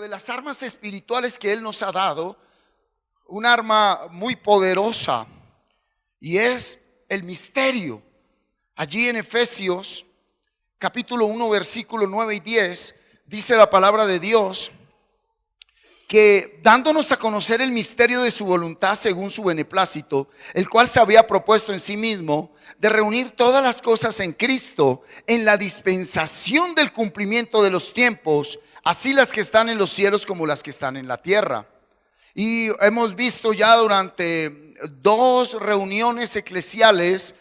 de las armas espirituales que Él nos ha dado, un arma muy poderosa, y es el misterio. Allí en Efesios capítulo 1 versículo 9 y 10 dice la palabra de Dios que dándonos a conocer el misterio de su voluntad según su beneplácito, el cual se había propuesto en sí mismo de reunir todas las cosas en Cristo, en la dispensación del cumplimiento de los tiempos, así las que están en los cielos como las que están en la tierra. Y hemos visto ya durante 2 reuniones eclesiales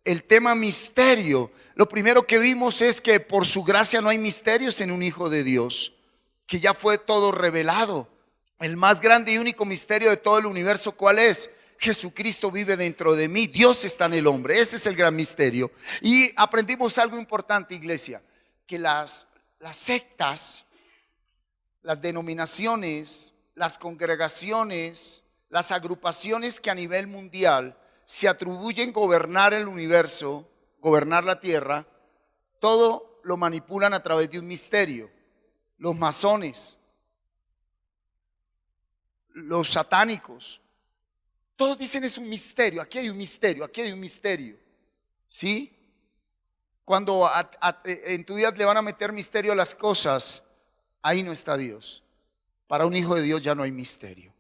el tema misterio. Lo primero que vimos es que por su gracia no hay misterios en un hijo de Dios, que ya fue todo revelado. El más grande y único misterio de todo el universo, ¿cuál es? Jesucristo vive dentro de mí, Dios está en el hombre. Ese es el gran misterio. Y aprendimos algo importante, iglesia, que las sectas, las denominaciones, las congregaciones, las agrupaciones que a nivel mundial se atribuyen gobernar el universo, gobernar la tierra, todo lo manipulan a través de un misterio. Los masones, los satánicos, todos dicen es un misterio, aquí hay un misterio, aquí hay un misterio. ¿Sí? Cuando en tu vida le van a meter misterio a las cosas, ahí no está Dios. Para un hijo de Dios ya no hay misterio.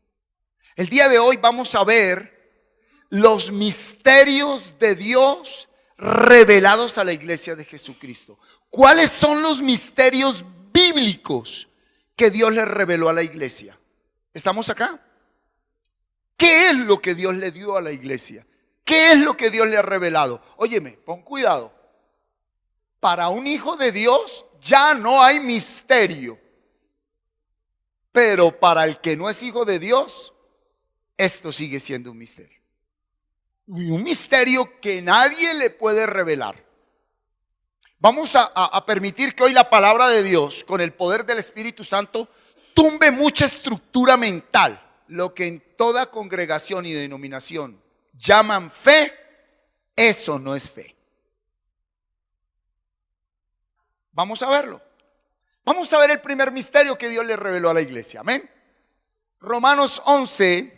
El día de hoy vamos a ver los misterios de Dios revelados a la iglesia de Jesucristo. ¿Cuáles son los misterios bíblicos que Dios le reveló a la iglesia? ¿Estamos acá? ¿Qué es lo que Dios le dio a la iglesia? ¿Qué es lo que Dios le ha revelado? Óyeme, pon cuidado. Para un hijo de Dios ya no hay misterio. Pero para el que no es hijo de Dios, esto sigue siendo un misterio. Y un misterio que nadie le puede revelar. Vamos a permitir que hoy la palabra de Dios, con el poder del Espíritu Santo, tumbe mucha estructura mental. Lo que en toda congregación y denominación llaman fe, eso no es fe. Vamos a verlo. Vamos a ver el primer misterio que Dios le reveló a la iglesia. Amén. Romanos 11,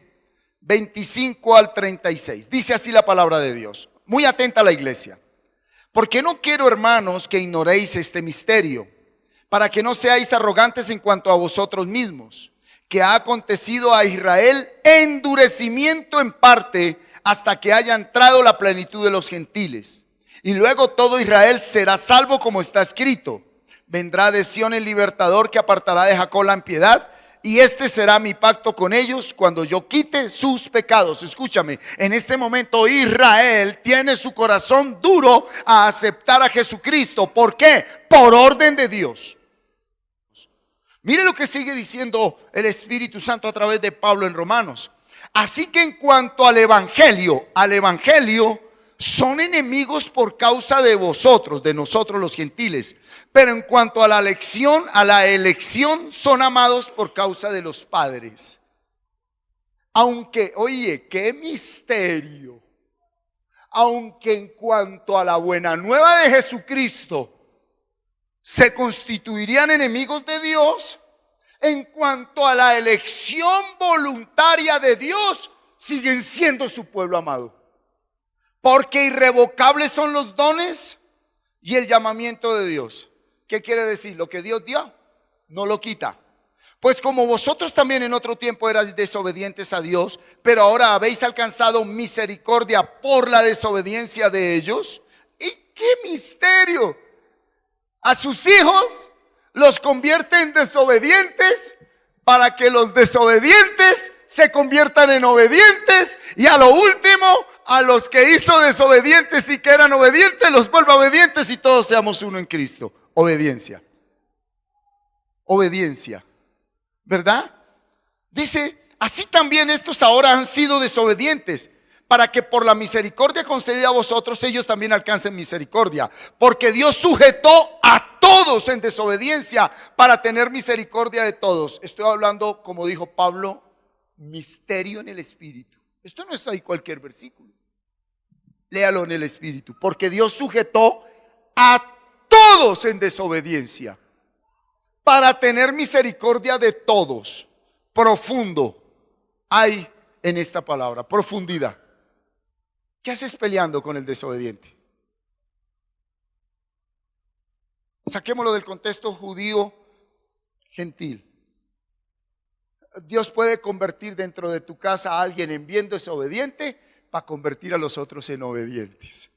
25 al 36. Dice así la palabra de Dios. Muy atenta a la iglesia. Porque no quiero, hermanos, que ignoréis este misterio, para que no seáis arrogantes en cuanto a vosotros mismos, que ha acontecido a Israel endurecimiento en parte hasta que haya entrado la plenitud de los gentiles. Y luego todo Israel será salvo, como está escrito. Vendrá de Sión el libertador que apartará de Jacob la impiedad, y este será mi pacto con ellos cuando yo quite sus pecados. Escúchame, en este momento Israel tiene su corazón duro a aceptar a Jesucristo. ¿Por qué? Por orden de Dios. Mire lo que sigue diciendo el Espíritu Santo a través de Pablo en Romanos. Así que en cuanto al evangelio son enemigos por causa de vosotros, de nosotros los gentiles. Pero en cuanto a la elección son amados por causa de los padres. Aunque, oye, qué misterio. Aunque en cuanto a la buena nueva de Jesucristo se constituirían enemigos de Dios, en cuanto a la elección voluntaria de Dios, siguen siendo su pueblo amado. Porque irrevocables son los dones y el llamamiento de Dios. ¿Qué quiere decir? Lo que Dios dio, no lo quita. Pues como vosotros también en otro tiempo erais desobedientes a Dios, pero ahora habéis alcanzado misericordia por la desobediencia de ellos. ¿Y qué misterio? A sus hijos los convierte en desobedientes para que los desobedientes se conviertan en obedientes, y a lo último a los que hizo desobedientes y que eran obedientes los vuelva obedientes, y todos seamos uno en Cristo. Obediencia, obediencia, ¿verdad? Dice, así también estos ahora han sido desobedientes, para que por la misericordia concedida a vosotros ellos también alcancen misericordia. Porque Dios sujetó a todos en desobediencia para tener misericordia de todos. Estoy hablando, como dijo Pablo, misterio en el Espíritu. Esto no está ahí cualquier versículo. Léalo en el Espíritu. Porque Dios sujetó a todos en desobediencia para tener misericordia de todos. Profundo hay en esta palabra, profundidad. ¿Qué haces peleando con el desobediente? Saquémoslo del contexto judío gentil. Dios puede convertir dentro de tu casa a alguien en bien desobediente para convertir a los otros en obedientes.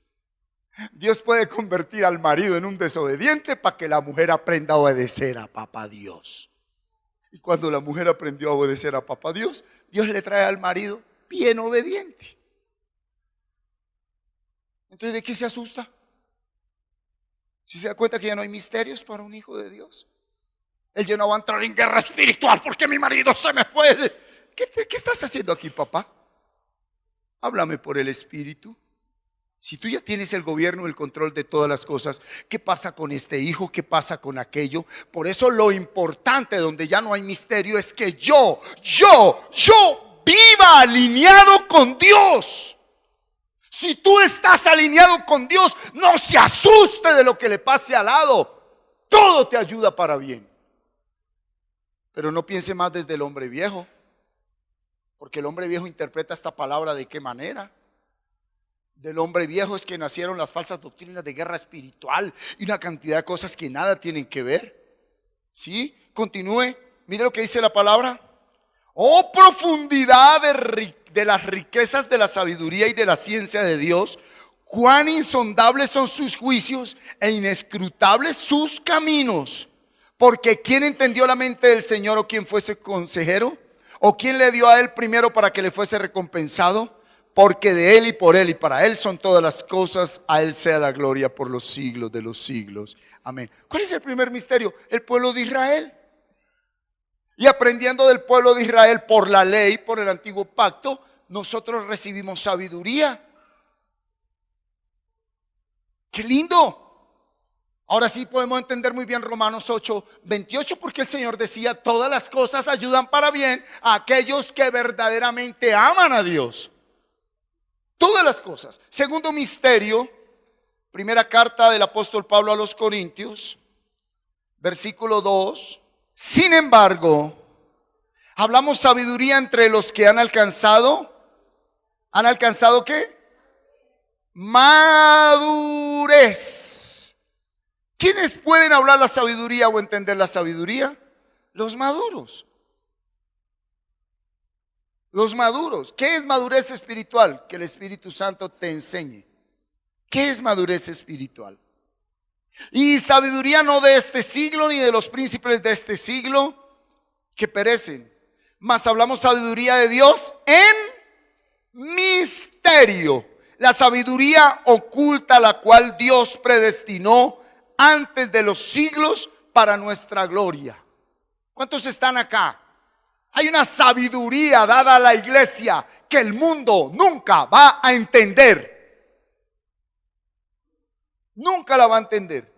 Dios puede convertir al marido en un desobediente para que la mujer aprenda a obedecer a papá Dios. Y cuando la mujer aprendió a obedecer a papá Dios, Dios le trae al marido bien obediente. Entonces, ¿de qué se asusta? Si se da cuenta que ya no hay misterios para un hijo de Dios. Él ya no va a entrar en guerra espiritual porque mi marido se me fue. ¿Qué estás haciendo aquí, papá? Háblame por el Espíritu. Si tú ya tienes el gobierno, el control de todas las cosas, ¿qué pasa con este hijo? ¿Qué pasa con aquello? Por eso lo importante donde ya no hay misterio es que yo viva alineado con Dios. Si tú estás alineado con Dios, no se asuste de lo que le pase al lado. Todo te ayuda para bien. Pero no piense más desde el hombre viejo, porque el hombre viejo interpreta esta palabra de qué manera. Del hombre viejo es que nacieron las falsas doctrinas de guerra espiritual y una cantidad de cosas que nada tienen que ver. ¿Sí? Continúe. Mire lo que dice la palabra. Oh, profundidad de las riquezas de la sabiduría y de la ciencia de Dios. Cuán insondables son sus juicios e inescrutables sus caminos. Porque ¿quién entendió la mente del Señor o quién fuese consejero? ¿O quién le dio a él primero para que le fuese recompensado? Porque de Él y por Él y para Él son todas las cosas, a Él sea la gloria por los siglos de los siglos. Amén. ¿Cuál es el primer misterio? El pueblo de Israel. Y aprendiendo del pueblo de Israel por la ley, por el antiguo pacto, nosotros recibimos sabiduría. ¡Qué lindo! Ahora sí podemos entender muy bien Romanos 8:28, porque el Señor decía, todas las cosas ayudan para bien a aquellos que verdaderamente aman a Dios. Todas las cosas. Segundo misterio, primera carta del apóstol Pablo a los Corintios, versículo 2. Sin embargo, hablamos sabiduría entre los que han alcanzado. ¿Han alcanzado qué? Madurez. ¿Quiénes pueden hablar la sabiduría o entender la sabiduría? Los maduros. Los maduros. ¿Qué es madurez espiritual? Que el Espíritu Santo te enseñe. ¿Qué es madurez espiritual? Y sabiduría no de este siglo ni de los príncipes de este siglo que perecen, mas hablamos sabiduría de Dios en misterio. La sabiduría oculta, la cual Dios predestinó antes de los siglos para nuestra gloria. ¿Cuántos están acá? Hay una sabiduría dada a la iglesia que el mundo nunca va a entender. Nunca la va a entender.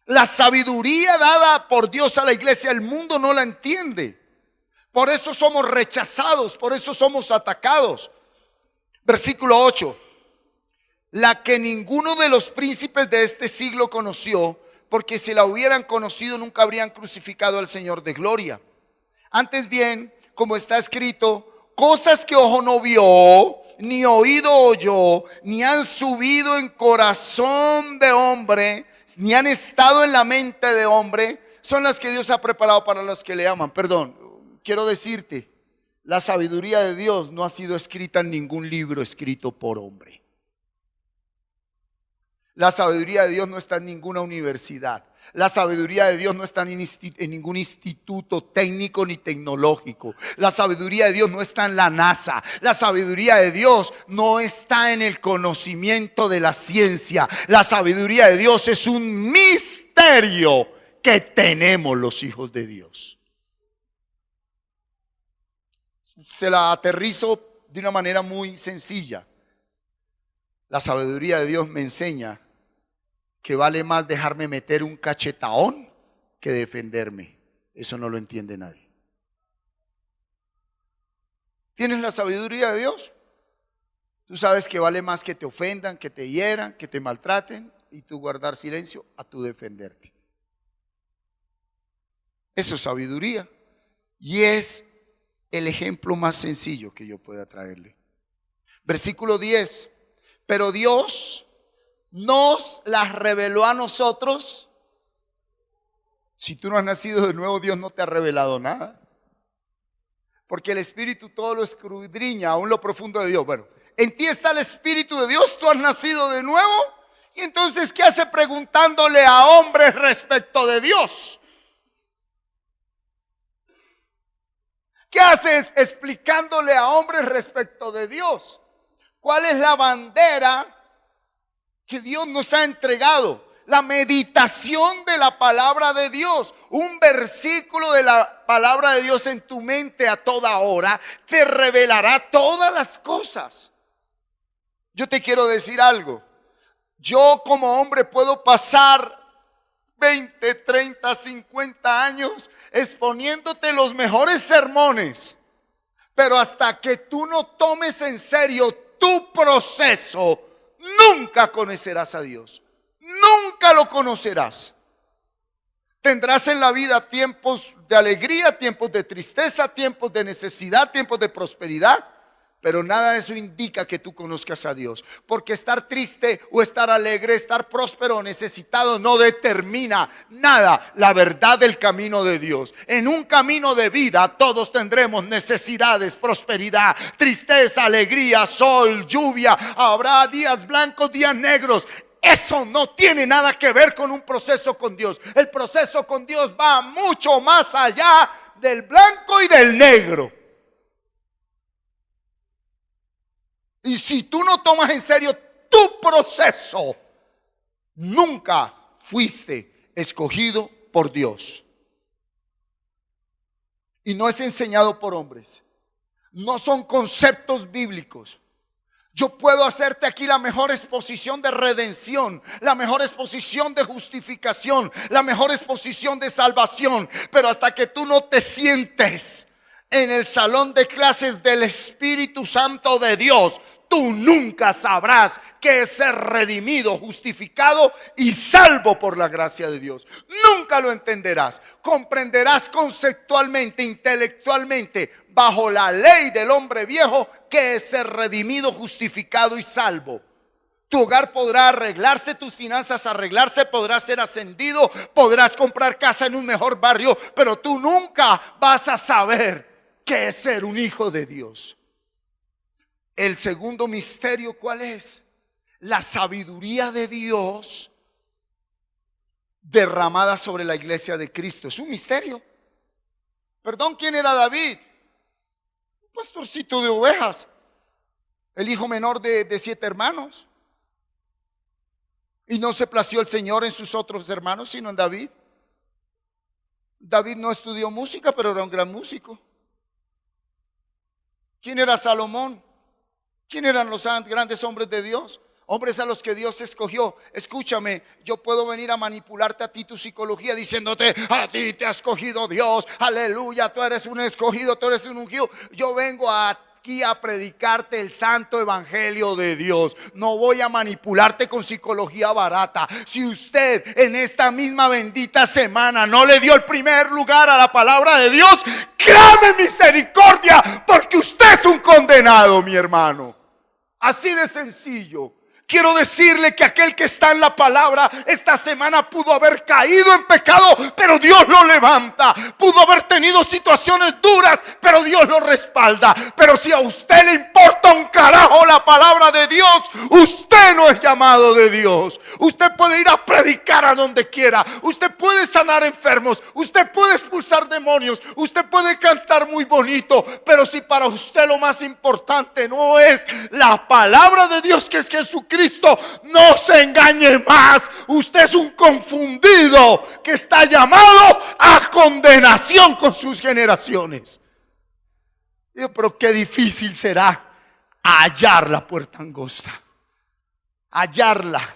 La sabiduría dada por Dios a la iglesia, el mundo no la entiende. Por eso somos rechazados, por eso somos atacados. Versículo 8. La que ninguno de los príncipes de este siglo conoció, porque si la hubieran conocido nunca habrían crucificado al Señor de gloria. Antes bien, como está escrito, cosas que ojo no vio, ni oído oyó, ni han subido en corazón de hombre, ni han estado en la mente de hombre, son las que Dios ha preparado para los que le aman. Perdón, quiero decirte, la sabiduría de Dios no ha sido escrita en ningún libro escrito por hombre. La sabiduría de Dios no está en ninguna universidad. La sabiduría de Dios no está en ningún instituto técnico ni tecnológico. La sabiduría de Dios no está en la NASA. La sabiduría de Dios no está en el conocimiento de la ciencia. La sabiduría de Dios es un misterio que tenemos los hijos de Dios. Se la aterrizo de una manera muy sencilla. La sabiduría de Dios me enseña que vale más dejarme meter un cachetadón que defenderme. Eso no lo entiende nadie. ¿Tienes la sabiduría de Dios? Tú sabes que vale más que te ofendan, que te hieran, que te maltraten y tú guardar silencio a tú defenderte. Eso es sabiduría. Y es el ejemplo más sencillo que yo pueda traerle. Versículo 10. Pero Dios nos las reveló a nosotros. Si tú no has nacido de nuevo, Dios no te ha revelado nada. Porque el Espíritu todo lo escudriña, aún lo profundo de Dios. Bueno, en ti está el Espíritu de Dios, tú has nacido de nuevo. Y entonces, ¿qué hace preguntándole a hombres respecto de Dios? ¿Qué hace explicándole a hombres respecto de Dios? ¿Cuál es la bandera que Dios nos ha entregado? La meditación de la palabra de Dios. Un versículo de la palabra de Dios en tu mente a toda hora te revelará todas las cosas. Yo te quiero decir algo. Yo como hombre puedo pasar 20, 30, 50 años exponiéndote los mejores sermones, pero hasta que tú no tomes en serio tu proceso, nunca conocerás a Dios. Nunca lo conocerás. Tendrás en la vida tiempos de alegría, tiempos de tristeza, tiempos de necesidad, tiempos de prosperidad. Pero nada de eso indica que tú conozcas a Dios. Porque estar triste o estar alegre, estar próspero o necesitado no determina nada la verdad del camino de Dios. En un camino de vida todos tendremos necesidades, prosperidad, tristeza, alegría, sol, lluvia. Habrá días blancos, días negros. Eso no tiene nada que ver con un proceso con Dios. El proceso con Dios va mucho más allá del blanco y del negro. Y si tú no tomas en serio tu proceso, nunca fuiste escogido por Dios. Y no es enseñado por hombres. No son conceptos bíblicos. Yo puedo hacerte aquí la mejor exposición de redención, la mejor exposición de justificación, la mejor exposición de salvación, pero hasta que tú no te sientes en el salón de clases del Espíritu Santo de Dios, tú nunca sabrás qué es ser redimido, justificado y salvo por la gracia de Dios. Nunca lo entenderás. Comprenderás conceptualmente, intelectualmente, bajo la ley del hombre viejo, qué es ser redimido, justificado y salvo. Tu hogar podrá arreglarse, tus finanzas arreglarse, podrás ser ascendido, podrás comprar casa en un mejor barrio, pero tú nunca vas a saber qué es ser un hijo de Dios. El segundo misterio, ¿cuál es? La sabiduría de Dios derramada sobre la iglesia de Cristo. Es un misterio. Perdón, ¿quién era David? Un pastorcito de ovejas, el hijo menor de 7 hermanos. Y no se plació el Señor en sus otros hermanos, sino en David. David no estudió música, pero era un gran músico. ¿Quién era Salomón? ¿Quién eran los grandes hombres de Dios? Hombres a los que Dios escogió. Escúchame, yo puedo venir a manipularte a ti tu psicología diciéndote: a ti te ha escogido Dios, aleluya, tú eres un escogido, tú eres un ungido. Yo vengo aquí a predicarte el santo evangelio de Dios. No voy a manipularte con psicología barata. Si usted en esta misma bendita semana no le dio el primer lugar a la palabra de Dios, clame misericordia, porque usted es un condenado, mi hermano. Así de sencillo. Quiero decirle que aquel que está en la palabra esta semana pudo haber caído en pecado, pero Dios lo levanta. Pudo haber tenido situaciones duras, pero Dios lo respalda. Pero si a usted le importa un carajo la palabra de Dios, usted no es llamado de Dios. Usted puede ir a predicar a donde quiera. Usted puede sanar enfermos. Usted puede expulsar demonios. Usted puede cantar muy bonito. Pero si para usted lo más importante no es la palabra de Dios, que es Jesucristo, no se engañe más. Usted es un confundido que está llamado a condenación con sus generaciones. Pero qué difícil será hallar la puerta angosta, hallarla.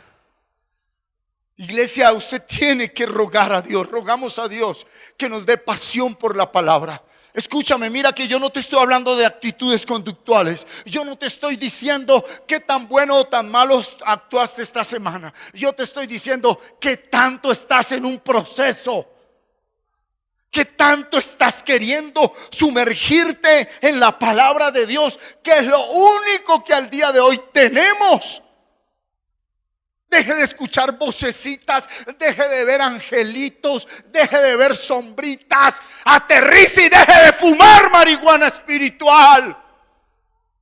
Iglesia, usted tiene que rogar a Dios. Rogamos a Dios que nos dé pasión por la palabra. Escúchame, mira que yo no te estoy hablando de actitudes conductuales. Yo no te estoy diciendo qué tan bueno o tan malo actuaste esta semana. Yo te estoy diciendo que tanto estás en un proceso, ¿Qué tanto estás queriendo sumergirte en la palabra de Dios, que es lo único que al día de hoy tenemos? Deje de escuchar vocecitas, deje de ver angelitos, deje de ver sombritas, aterrice y deje de fumar marihuana espiritual.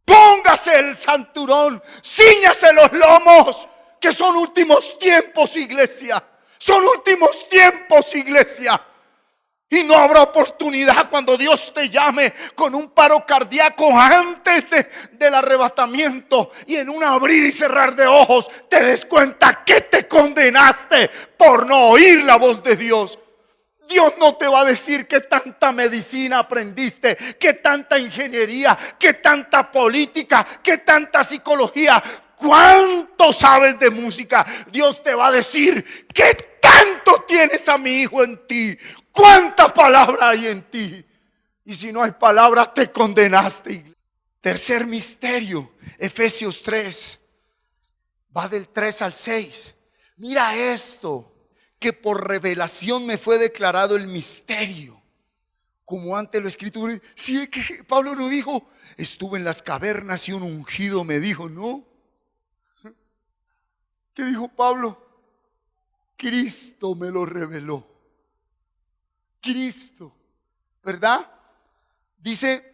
Póngase el cinturón, cíñase los lomos, que son últimos tiempos, iglesia. Son últimos tiempos, iglesia. Y no habrá oportunidad cuando Dios te llame con un paro cardíaco antes del arrebatamiento, y en un abrir y cerrar de ojos te des cuenta que te condenaste por no oír la voz de Dios. Dios no te va a decir qué tanta medicina aprendiste, qué tanta ingeniería, qué tanta política, qué tanta psicología, cuánto sabes de música. Dios te va a decir qué tanto tienes a mi hijo en ti, cuánta palabra hay en ti. Y si no hay palabra, te condenaste. Tercer misterio, Efesios 3, va del 3 al 6. Mira esto: que por revelación me fue declarado el misterio, como antes lo escrito. Sí, que Pablo no dijo, estuve en las cavernas y un ungido me dijo, no. ¿Qué dijo Pablo? Cristo me lo reveló. Cristo, ¿verdad? Dice,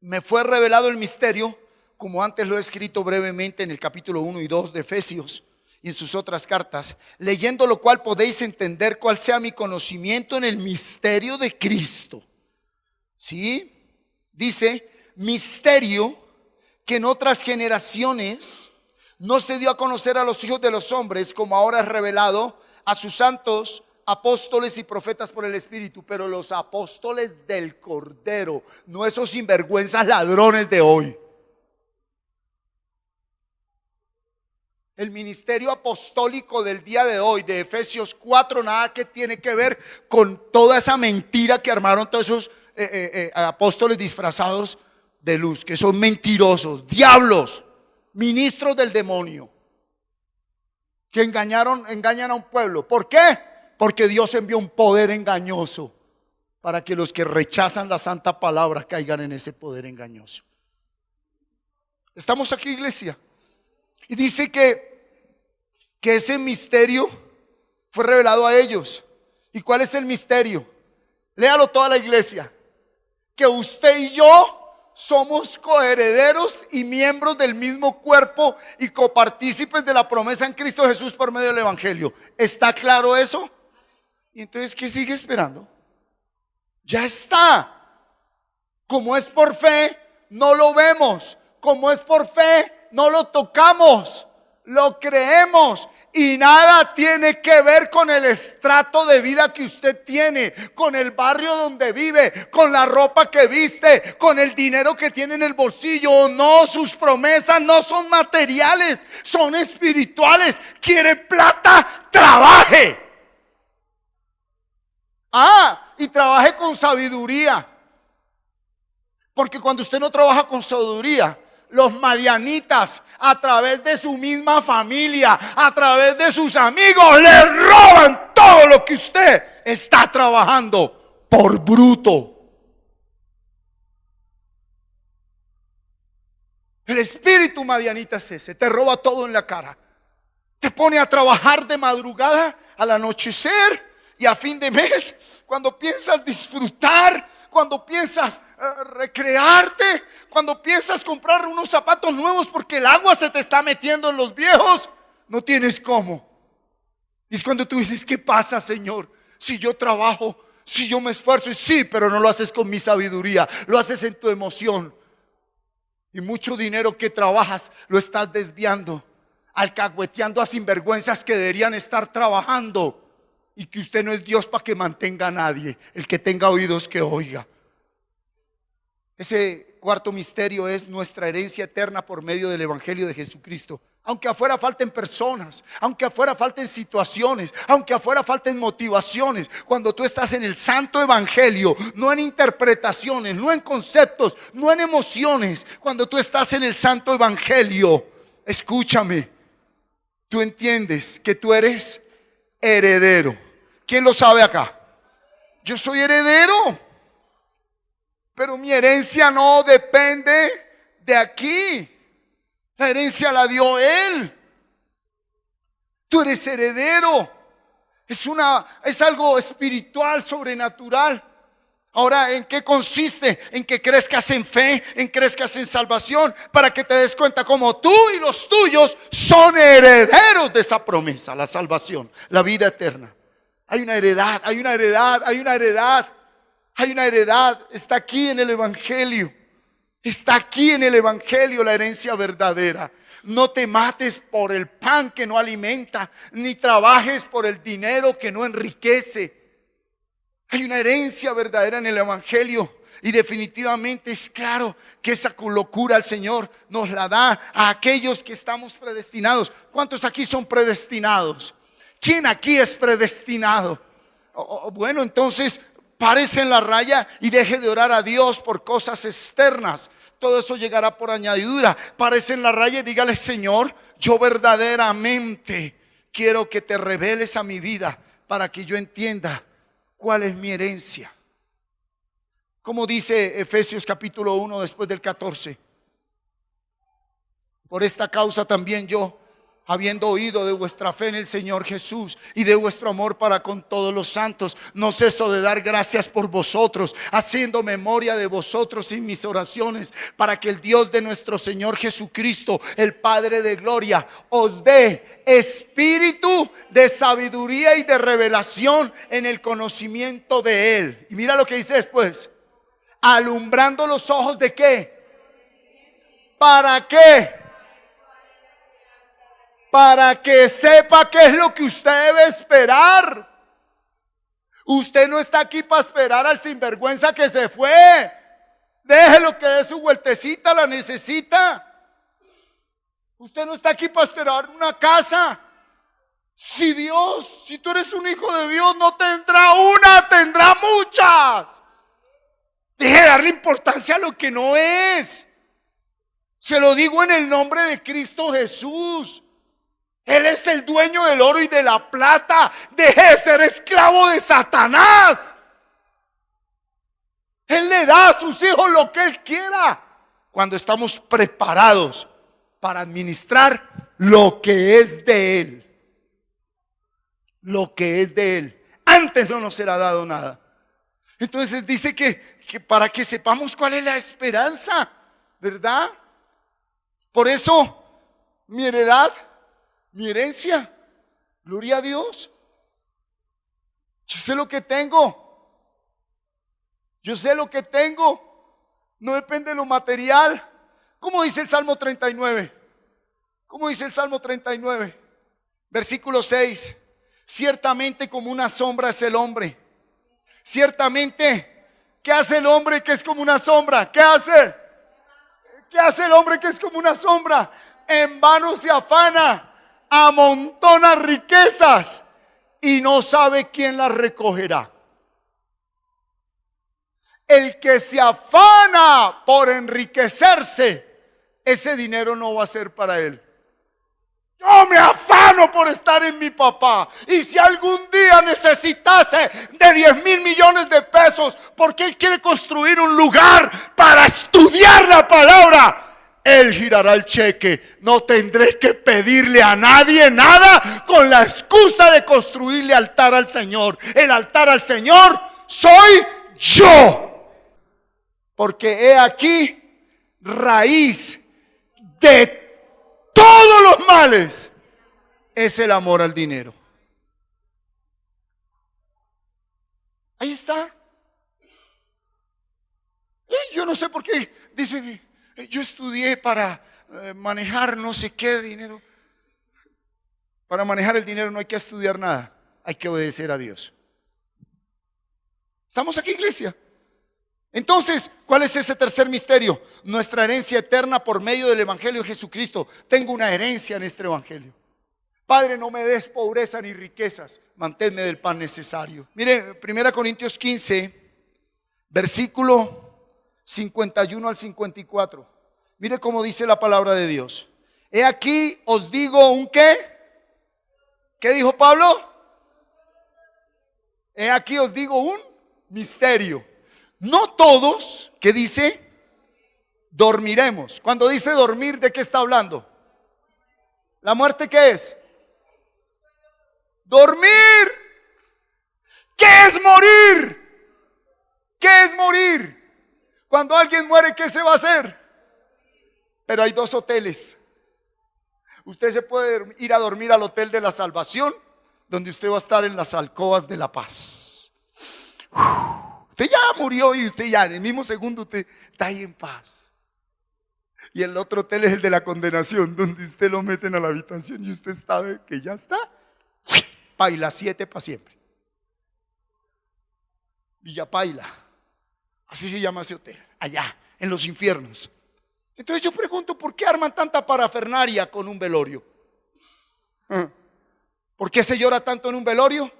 me fue revelado el misterio, como antes lo he escrito brevemente en el capítulo 1 y 2 de Efesios y en sus otras cartas, leyendo lo cual podéis entender cuál sea mi conocimiento en el misterio de Cristo. ¿Sí? Dice, misterio que en otras generaciones no se dio a conocer a los hijos de los hombres, como ahora es revelado a sus santos apóstoles y profetas por el Espíritu. Pero los apóstoles del Cordero, no esos sinvergüenzas ladrones de hoy. El ministerio apostólico del día de hoy, de Efesios 4, nada que tiene que ver con toda esa mentira que armaron todos esos apóstoles disfrazados de luz, que son mentirosos, diablos, ministros del demonio, que engañan a un pueblo. ¿Por qué? Porque Dios envió un poder engañoso para que los que rechazan la santa palabra caigan en ese poder engañoso. ¿Estamos aquí, iglesia? Y dice que ese misterio fue revelado a ellos. ¿Y cuál es el misterio? Léalo toda la iglesia. Que usted y yo somos coherederos y miembros del mismo cuerpo y copartícipes de la promesa en Cristo Jesús por medio del Evangelio. ¿Está claro eso? Y entonces, ¿qué sigue esperando? Ya está. Como es por fe, no lo vemos. Como es por fe, no lo tocamos, lo creemos, y nada tiene que ver con el estrato de vida que usted tiene, con el barrio donde vive, con la ropa que viste, con el dinero que tiene en el bolsillo. No, sus promesas no son materiales, son espirituales. ¿Quiere plata? Trabaje. Y trabaje con sabiduría, porque cuando usted no trabaja con sabiduría, los madianitas, a través de su misma familia, a través de sus amigos, le roban todo lo que usted está trabajando por bruto. El espíritu madianita es ese, te roba todo en la cara. Te pone a trabajar de madrugada, al anochecer y a fin de mes, cuando piensas disfrutar, cuando piensas recrearte, cuando piensas comprar unos zapatos nuevos porque el agua se te está metiendo en los viejos, no tienes cómo. Y es cuando tú dices, ¿qué pasa, Señor? Si yo trabajo, si yo me esfuerzo, y sí, pero no lo haces con mi sabiduría, lo haces en tu emoción. Y mucho dinero que trabajas lo estás desviando, alcahueteando a sinvergüenzas que deberían estar trabajando. Y que usted no es Dios para que mantenga a nadie. El que tenga oídos que oiga. Ese cuarto misterio es nuestra herencia eterna por medio del Evangelio de Jesucristo. Aunque afuera falten personas, aunque afuera falten situaciones, aunque afuera falten motivaciones, cuando tú estás en el santo Evangelio, no en interpretaciones, no en conceptos, no en emociones, cuando tú estás en el santo Evangelio, escúchame, tú entiendes que tú eres heredero. ¿Quién lo sabe acá? Yo soy heredero, pero mi herencia no depende de aquí. La herencia la dio Él. Tú eres heredero. Es algo espiritual, sobrenatural. Ahora, ¿en qué consiste? En que crezcas en fe, en crezcas en salvación, para que te des cuenta como tú y los tuyos son herederos de esa promesa, la salvación, la vida eterna. Hay una heredad, hay una heredad, hay una heredad, hay una heredad. Está aquí en el Evangelio. Está aquí en el Evangelio la herencia verdadera. No te mates por el pan que no alimenta, ni trabajes por el dinero que no enriquece. Hay una herencia verdadera en el Evangelio. Y definitivamente es claro que esa locura el Señor nos la da a aquellos que estamos predestinados. ¿Cuántos aquí son predestinados? ¿Quién aquí es predestinado? Bueno, entonces párese en la raya y deje de orar a Dios por cosas externas. Todo eso llegará por añadidura. Párese en la raya y dígale: Señor, yo verdaderamente quiero que te reveles a mi vida para que yo entienda cuál es mi herencia. Como dice Efesios capítulo 1 después del 14: por esta causa también yo, habiendo oído de vuestra fe en el Señor Jesús y de vuestro amor para con todos los santos, no ceso de dar gracias por vosotros, haciendo memoria de vosotros en mis oraciones, para que el Dios de nuestro Señor Jesucristo, el Padre de gloria, os dé espíritu de sabiduría y de revelación en el conocimiento de Él. Y mira lo que dice después: alumbrando los ojos de ¿qué? ¿Para qué? Para que sepa qué es lo que usted debe esperar. Usted no está aquí para esperar al sinvergüenza que se fue. Déjelo que dé su vueltecita, la necesita. Usted no está aquí para esperar una casa. Si tú eres un hijo de Dios, no tendrá una, tendrá muchas. Deje de darle importancia a lo que no es. Se lo digo en el nombre de Cristo Jesús. Él es el dueño del oro y de la plata. Deje de ser esclavo de Satanás. Él le da a sus hijos lo que Él quiera, cuando estamos preparados para administrar lo que es de Él. Lo que es de Él. Antes no nos será dado nada. Entonces dice que para que sepamos cuál es la esperanza, ¿verdad? Por eso mi heredad, mi herencia, gloria a Dios. Yo sé lo que tengo. Yo sé lo que tengo. No depende de lo material. ¿Cómo dice el Salmo 39? ¿Cómo dice el Salmo 39? Versículo 6. Ciertamente como una sombra es el hombre. Ciertamente, ¿qué hace el hombre que es como una sombra? ¿Qué hace? ¿Qué hace el hombre que es como una sombra? En vano se afana, amontona riquezas y no sabe quién las recogerá. El que se afana por enriquecerse, ese dinero no va a ser para él. Yo me afano por estar en mi papá. Y si algún día necesitase de 10,000 millones de pesos, porque él quiere construir un lugar para estudiar la palabra, él girará el cheque. No tendré que pedirle a nadie nada, con la excusa de construirle altar al Señor. El altar al Señor soy yo. Porque he aquí raíz de todos los males es el amor al dinero. Ahí está. Yo no sé por qué dicen: yo estudié para manejar no sé qué dinero. Para manejar el dinero no hay que estudiar nada, hay que obedecer a Dios. ¿Estamos aquí, iglesia? Entonces, ¿cuál es ese tercer misterio? Nuestra herencia eterna por medio del Evangelio de Jesucristo. Tengo una herencia en este Evangelio. Padre, no me des pobreza ni riquezas, manténme del pan necesario. Mire, 1 Corintios 15, versículo 51 al 54. Mire cómo dice la palabra de Dios. He aquí os digo un ¿qué? ¿Qué dijo Pablo? He aquí os digo un misterio. No todos, ¿qué dice? Dormiremos. Cuando dice dormir, ¿de qué está hablando? ¿La muerte qué es? Dormir. ¿Qué es morir? ¿Qué es morir? Cuando alguien muere, ¿qué se va a hacer? Pero hay dos hoteles. Usted se puede ir a dormir al hotel de la salvación, donde usted va a estar en las alcobas de la paz. Usted ya murió y usted ya en el mismo segundo usted está ahí en paz. Y el otro hotel es el de la condenación, donde usted lo meten a la habitación y usted sabe que ya está. Paila 7 para siempre. Villa Paila. Así se llama ese hotel. Allá, en los infiernos. Entonces yo pregunto, ¿por qué arman tanta parafernaria con un velorio? ¿Por qué se llora tanto en un velorio?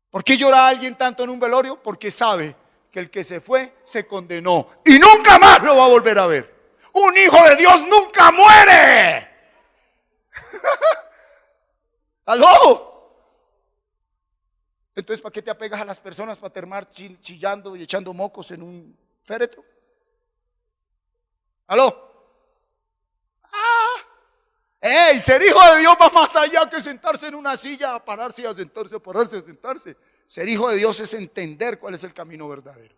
¿Por qué llora alguien tanto en un velorio? Porque sabe que el que se fue se condenó y nunca más lo va a volver a ver. Un hijo de Dios nunca muere. ¿Aló? Entonces, ¿para qué te apegas a las personas? ¿Para terminar chillando y echando mocos en un féretro? ¿Aló? ¡Ey! Ser hijo de Dios va más allá que sentarse en una silla, a pararse y a sentarse, a pararse y a sentarse. Ser hijo de Dios es entender cuál es el camino verdadero.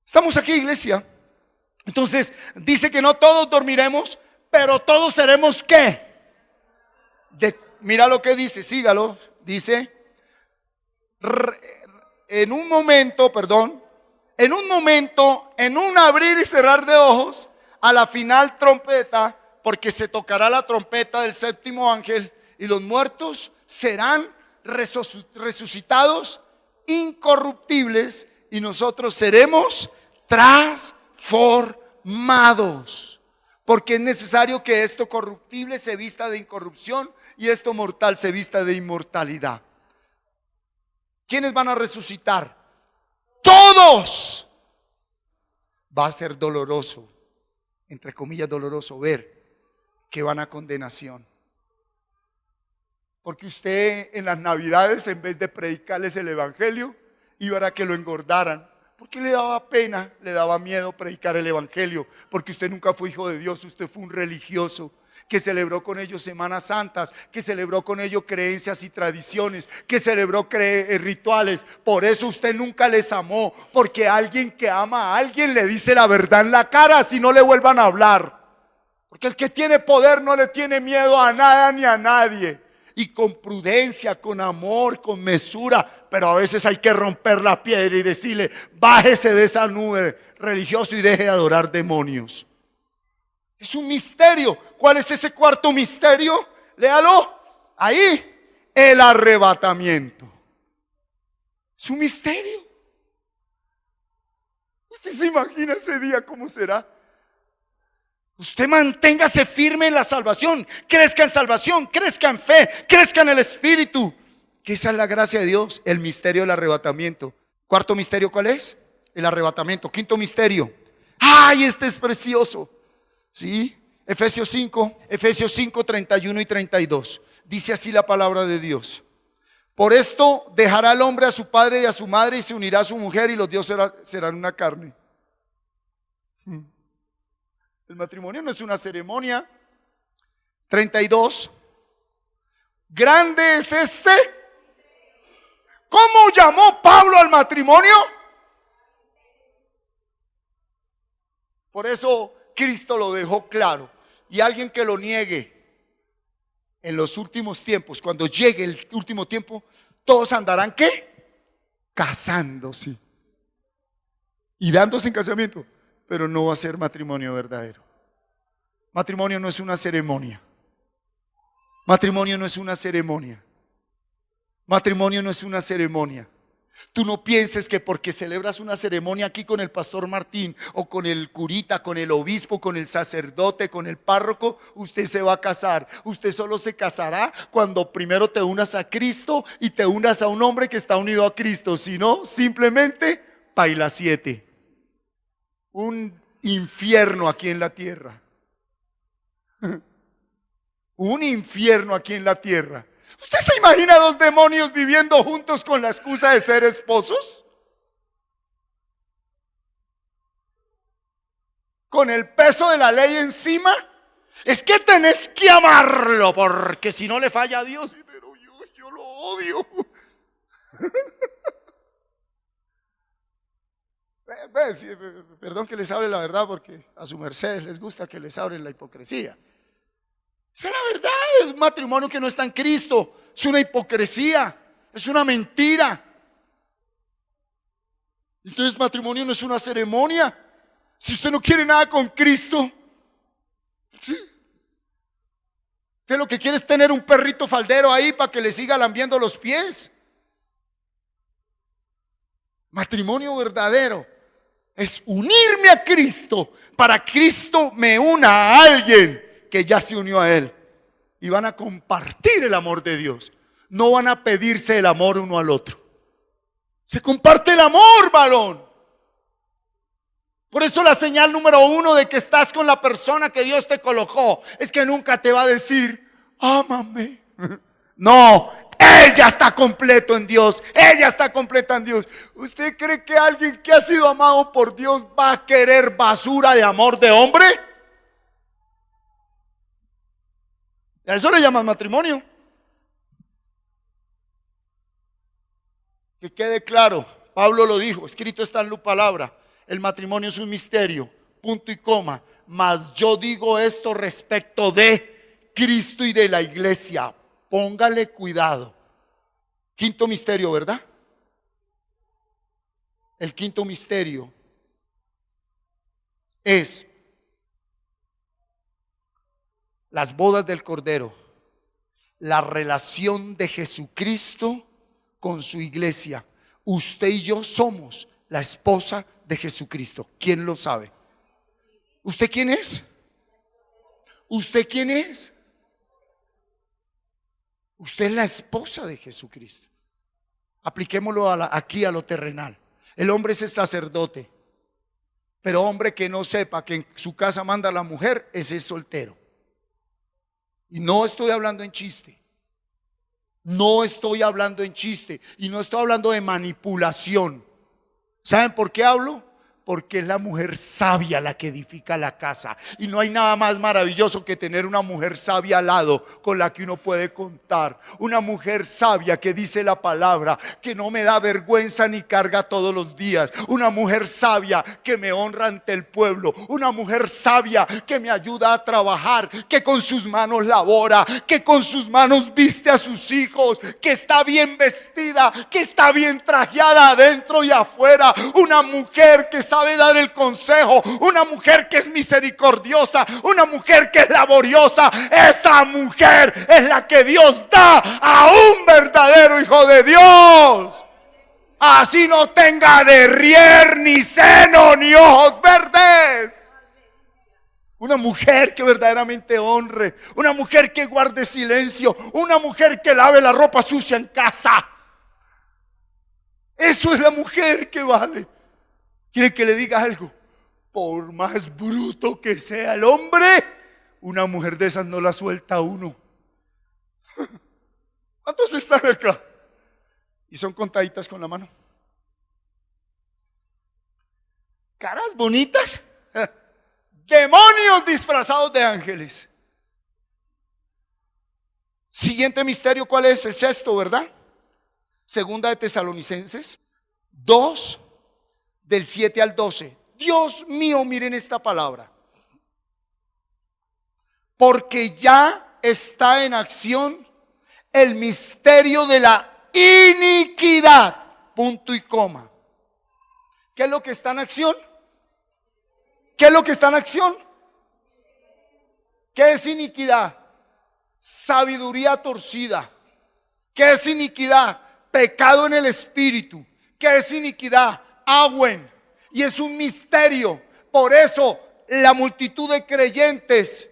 Estamos aquí, iglesia. Entonces, dice que no todos dormiremos, pero todos seremos ¿qué? Mira lo que dice, sígalo. Dice, en un momento, en un abrir y cerrar de ojos, a la final trompeta, porque se tocará la trompeta del séptimo ángel y los muertos serán resucitados incorruptibles y nosotros seremos transformados. Porque es necesario que esto corruptible se vista de incorrupción y esto mortal se vista de inmortalidad. ¿Quiénes van a resucitar? Todos. Va a ser doloroso, entre comillas doloroso, ver que van a condenación. Porque usted en las navidades, en vez de predicarles el evangelio, iba a que lo engordaran. Porque le daba pena, le daba miedo predicar el evangelio. Porque usted nunca fue hijo de Dios, usted fue un religioso que celebró con ellos semanas santas, que celebró con ellos creencias y tradiciones, que celebró rituales. Por eso usted nunca les amó, porque alguien que ama a alguien le dice la verdad en la cara, si no le vuelvan a hablar. Porque el que tiene poder no le tiene miedo a nada ni a nadie. Y con prudencia, con amor, con mesura, pero a veces hay que romper la piedra y decirle, bájese de esa nube religioso y deje de adorar demonios. Es un misterio. ¿Cuál es ese cuarto misterio? Léalo. Ahí, el arrebatamiento. Es un misterio. ¿Usted se imagina ese día cómo será? Usted manténgase firme en la salvación, crezca en salvación, crezca en fe, crezca en el Espíritu. Que esa es la gracia de Dios, el misterio del arrebatamiento. Cuarto misterio, ¿cuál es? El arrebatamiento. Quinto misterio. ¡Ay, este es precioso! ¿Sí? Efesios 5, 31 y 32. Dice así la palabra de Dios. Por esto dejará el hombre a su padre y a su madre y se unirá a su mujer y los dos serán una carne. El matrimonio no es una ceremonia. 32. Grande es este. ¿Cómo llamó Pablo al matrimonio? Por eso Cristo lo dejó claro. Y alguien que lo niegue en los últimos tiempos, cuando llegue el último tiempo, todos andarán ¿qué? Casándose y dándose en casamiento. Pero no va a ser matrimonio verdadero. Matrimonio no es una ceremonia. Matrimonio no es una ceremonia. Matrimonio no es una ceremonia. Tú no pienses que porque celebras una ceremonia aquí con el pastor Martín o con el curita, con el obispo, con el sacerdote, con el párroco, usted se va a casar. Usted solo se casará cuando primero te unas a Cristo y te unas a un hombre que está unido a Cristo. Si no, simplemente paila 7. Un infierno aquí en la tierra. Un infierno aquí en la tierra. ¿Usted se imagina dos demonios viviendo juntos con la excusa de ser esposos? con el peso de la ley encima, es que tenés que amarlo, porque si no le falla a Dios. Pero yo lo odio. Perdón que les hable la verdad, porque a su merced les gusta que les hable la hipocresía. Esa es la verdad. El matrimonio que no está en Cristo es una hipocresía, es una mentira. Entonces matrimonio no es una ceremonia. Si usted no quiere nada con Cristo, ¿sí? Usted lo que quiere es tener un perrito faldero ahí para que le siga lambiendo los pies. Matrimonio verdadero es unirme a Cristo, para que Cristo me una a alguien que ya se unió a Él, y van a compartir el amor de Dios. No van a pedirse el amor uno al otro. Se comparte el amor, varón. Por eso la señal número 1 de que estás con la persona que Dios te colocó es que nunca te va a decir, ámame. No, él ya está completo en Dios. Ella está completa en Dios. ¿Usted cree que alguien que ha sido amado por Dios va a querer basura de amor de hombre? A eso le llaman matrimonio. Que quede claro, Pablo lo dijo, escrito está en la palabra. El matrimonio es un misterio, punto y coma. Mas yo digo esto respecto de Cristo y de la iglesia. Póngale cuidado. Quinto misterio, ¿verdad? El quinto misterio es las bodas del Cordero, la relación de Jesucristo con su iglesia. Usted y yo somos la esposa de Jesucristo. ¿Quién lo sabe? ¿Usted quién es? ¿Usted quién es? Usted es la esposa de Jesucristo. Apliquémoslo aquí a lo terrenal. El hombre es el sacerdote, pero hombre que no sepa que en su casa manda la mujer, ese es soltero. Y no estoy hablando en chiste. No estoy hablando en chiste. Y no estoy hablando de manipulación. ¿Saben por qué hablo? Porque es la mujer sabia la que edifica la casa. Y no hay nada más maravilloso que tener una mujer sabia al lado con la que uno puede contar. Una mujer sabia que dice la palabra, que no me da vergüenza ni carga todos los días. Una mujer sabia que me honra ante el pueblo. Una mujer sabia que me ayuda a trabajar, que con sus manos labora, que con sus manos viste a sus hijos, que está bien vestida, que está bien trajeada adentro y afuera. Una mujer que sabe dar el consejo, una mujer que es misericordiosa, una mujer que es laboriosa. Esa mujer es la que Dios da a un verdadero hijo de Dios. Así no tenga derrier, ni seno, ni ojos verdes. Una mujer que verdaderamente honre, una mujer que guarde silencio, una mujer que lave la ropa sucia en casa. Eso es la mujer que vale. ¿Quiere que le diga algo? Por más bruto que sea el hombre, una mujer de esas no la suelta a uno. ¿Cuántos están acá? Y son contaditas con la mano. Caras bonitas. Demonios disfrazados de ángeles. Siguiente misterio, ¿cuál es? El sexto, ¿verdad? Segunda de Tesalonicenses 2, del 7 al 12. Dios mío, miren esta palabra. Porque ya está en acción el misterio de la iniquidad. Punto y coma. ¿Qué es lo que está en acción? ¿Qué es lo que está en acción? ¿Qué es iniquidad? Sabiduría torcida. ¿Qué es iniquidad? Pecado en el espíritu. ¿Qué es iniquidad? Agüen. Y es un misterio. Por eso la multitud de creyentes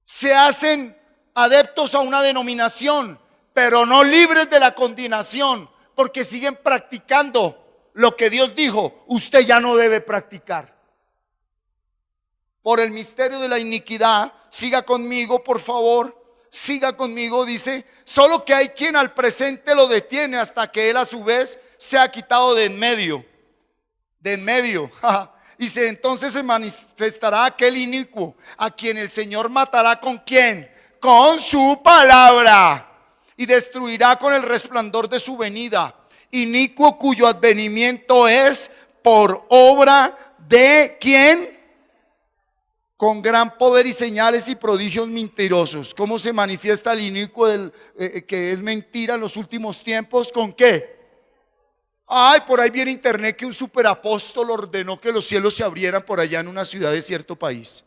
se hacen adeptos a una denominación, pero no libres de la condenación, porque siguen practicando lo que Dios dijo, usted ya no debe practicar. Por el misterio de la iniquidad, siga conmigo, por favor. Siga conmigo, dice, solo que hay quien al presente lo detiene hasta que él a su vez se ha quitado de en medio. De en medio. entonces se manifestará aquel inicuo, a quien el Señor matará ¿con quién? Con su palabra, y destruirá con el resplandor de su venida. Inicuo cuyo advenimiento es por obra de ¿quién? Con gran poder y señales y prodigios mentirosos. ¿Cómo se manifiesta el inicuo que es mentira en los últimos tiempos? ¿Con qué? Ay, por ahí viene internet que un superapóstol ordenó que los cielos se abrieran por allá en una ciudad de cierto país.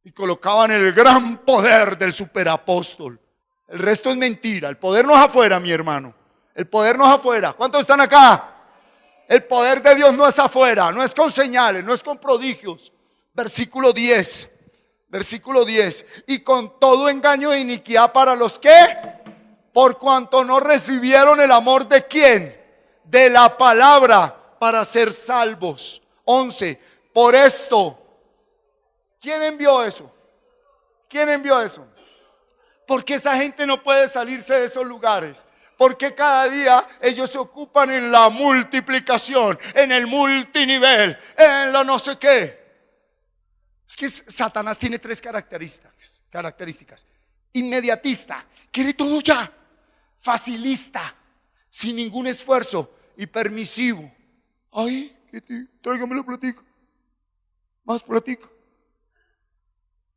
Y colocaban el gran poder del superapóstol. El resto es mentira. El poder no es afuera, mi hermano. El poder no es afuera. ¿Cuántos están acá? El poder de Dios no es afuera, no es con señales, no es con prodigios. Versículo 10. Versículo 10. Y con todo engaño de iniquidad para los que, por cuanto no recibieron el amor de quién, de la palabra, para ser salvos. 11. Por esto, ¿quién envió eso? ¿Quién envió eso? Porque esa gente no puede salirse de esos lugares. Porque cada día ellos se ocupan en la multiplicación, en el multinivel, en lo no sé qué. Es que Satanás tiene tres características. Inmediatista, quiere todo ya. Facilista, sin ningún esfuerzo. Y permisivo. Ay, tráigame la platica. Más platica.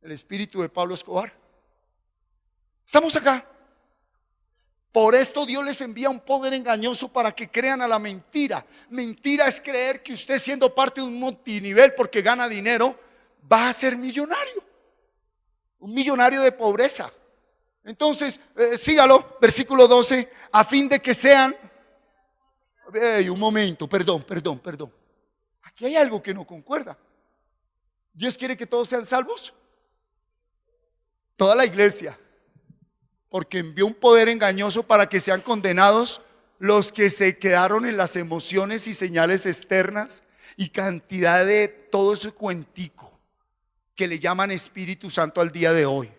El espíritu de Pablo Escobar. Estamos acá. Por esto Dios les envía un poder engañoso para que crean a la mentira. Mentira es creer que usted, siendo parte de un multinivel porque gana dinero, va a ser millonario. Un millonario de pobreza. Entonces, sígalo, versículo 12, a fin de que sean... un momento, perdón. Aquí hay algo que no concuerda. ¿Dios quiere que todos sean salvos? Toda la iglesia. Porque envió un poder engañoso para que sean condenados los que se quedaron en las emociones y señales externas y cantidad de todo ese cuentico que le llaman Espíritu Santo al día de hoy.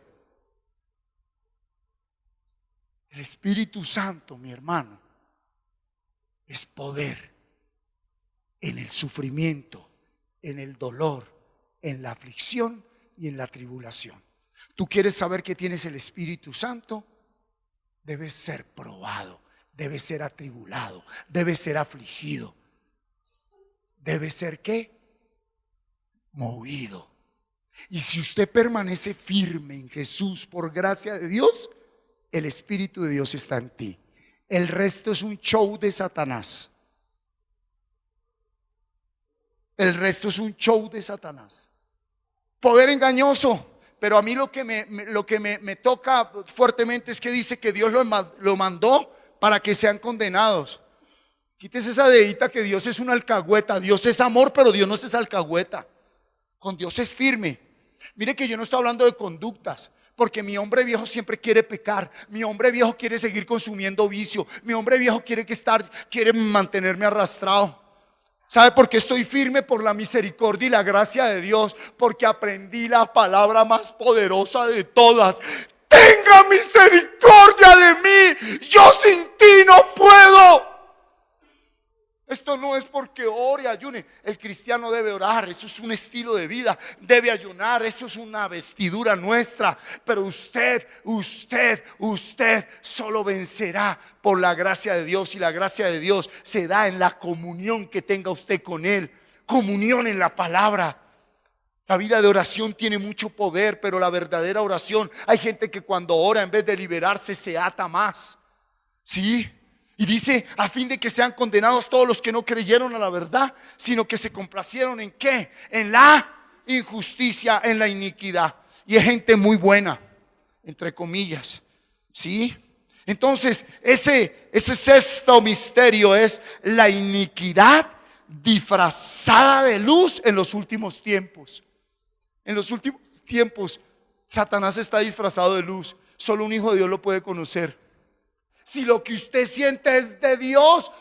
El Espíritu Santo, mi hermano, es poder en el sufrimiento, en el dolor, en la aflicción y en la tribulación. ¿Tú quieres saber que tienes el Espíritu Santo? Debes ser probado, debes ser atribulado, debes ser afligido. Debes ser ¿qué? Movido. Y si usted permanece firme en Jesús por gracia de Dios, el Espíritu de Dios está en ti. El resto es un show de Satanás. El resto es un show de Satanás. Poder engañoso. Pero a mí lo que me toca fuertemente es que dice que Dios lo mandó para que sean condenados. Quítese esa dedita que Dios es una alcahueta. Dios es amor, pero Dios no es esa alcahueta. Con Dios es firme. Mire que yo no estoy hablando de conductas, porque mi hombre viejo siempre quiere pecar. Mi hombre viejo quiere seguir consumiendo vicio. Mi hombre viejo quiere mantenerme arrastrado. ¿Sabe por qué estoy firme? Por la misericordia y la gracia de Dios. Porque aprendí la palabra más poderosa de todas. Tenga misericordia de mí. Yo sin ti no puedo. Esto no es porque ore, ayune. El cristiano debe orar, eso es un estilo de vida. Debe ayunar, eso es una vestidura nuestra. Pero usted solo vencerá por la gracia de Dios. Y la gracia de Dios se da en la comunión que tenga usted con Él. Comunión en la palabra. La vida de oración tiene mucho poder, pero la verdadera oración, hay gente que cuando ora en vez de liberarse se ata más. ¿Sí? Y dice, a fin de que sean condenados todos los que no creyeron a la verdad, sino que se complacieron ¿en qué? En la injusticia, en la iniquidad. Y es gente muy buena, entre comillas. ¿Sí? Entonces, ese sexto misterio es la iniquidad disfrazada de luz en los últimos tiempos. En los últimos tiempos, Satanás está disfrazado de luz. Solo un hijo de Dios lo puede conocer. Si lo que usted siente es de Dios,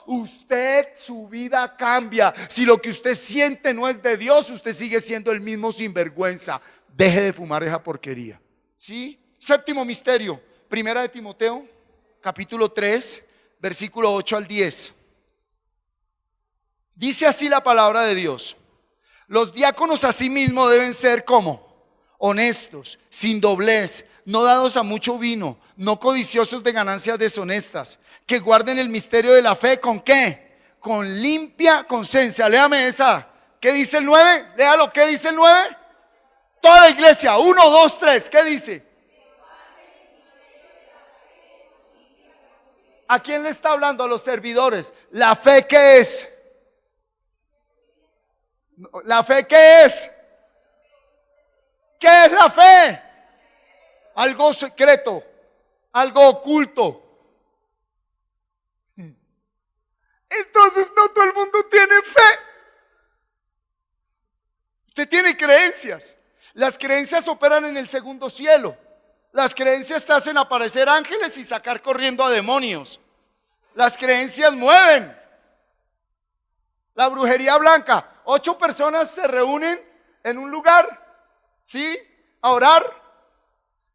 su vida cambia. Si lo que usted siente no es de Dios, usted sigue siendo el mismo sinvergüenza. Deje de fumar esa porquería. ¿Sí? Séptimo misterio, Primera de Timoteo, capítulo 3, versículo 8 al 10. Dice así la palabra de Dios. Los diáconos asimismo deben ser como honestos, sin doblez, no dados a mucho vino, no codiciosos de ganancias deshonestas, que guarden el misterio de la fe. ¿Con qué? Con limpia conciencia. Léame esa. ¿Qué dice el 9? Léalo. ¿Qué dice el 9? Toda la iglesia. 1, 2, 3. ¿Qué dice? ¿A quién le está hablando? A los servidores. ¿La fe qué es? ¿La fe qué es? ¿Qué es la fe? Algo secreto, algo oculto. Entonces no todo el mundo tiene fe. Usted tiene creencias. Las creencias operan en el segundo cielo. Las creencias te hacen aparecer ángeles y sacar corriendo a demonios. Las creencias mueven. La brujería blanca. 8 personas se reúnen en un lugar, ¿sí? A orar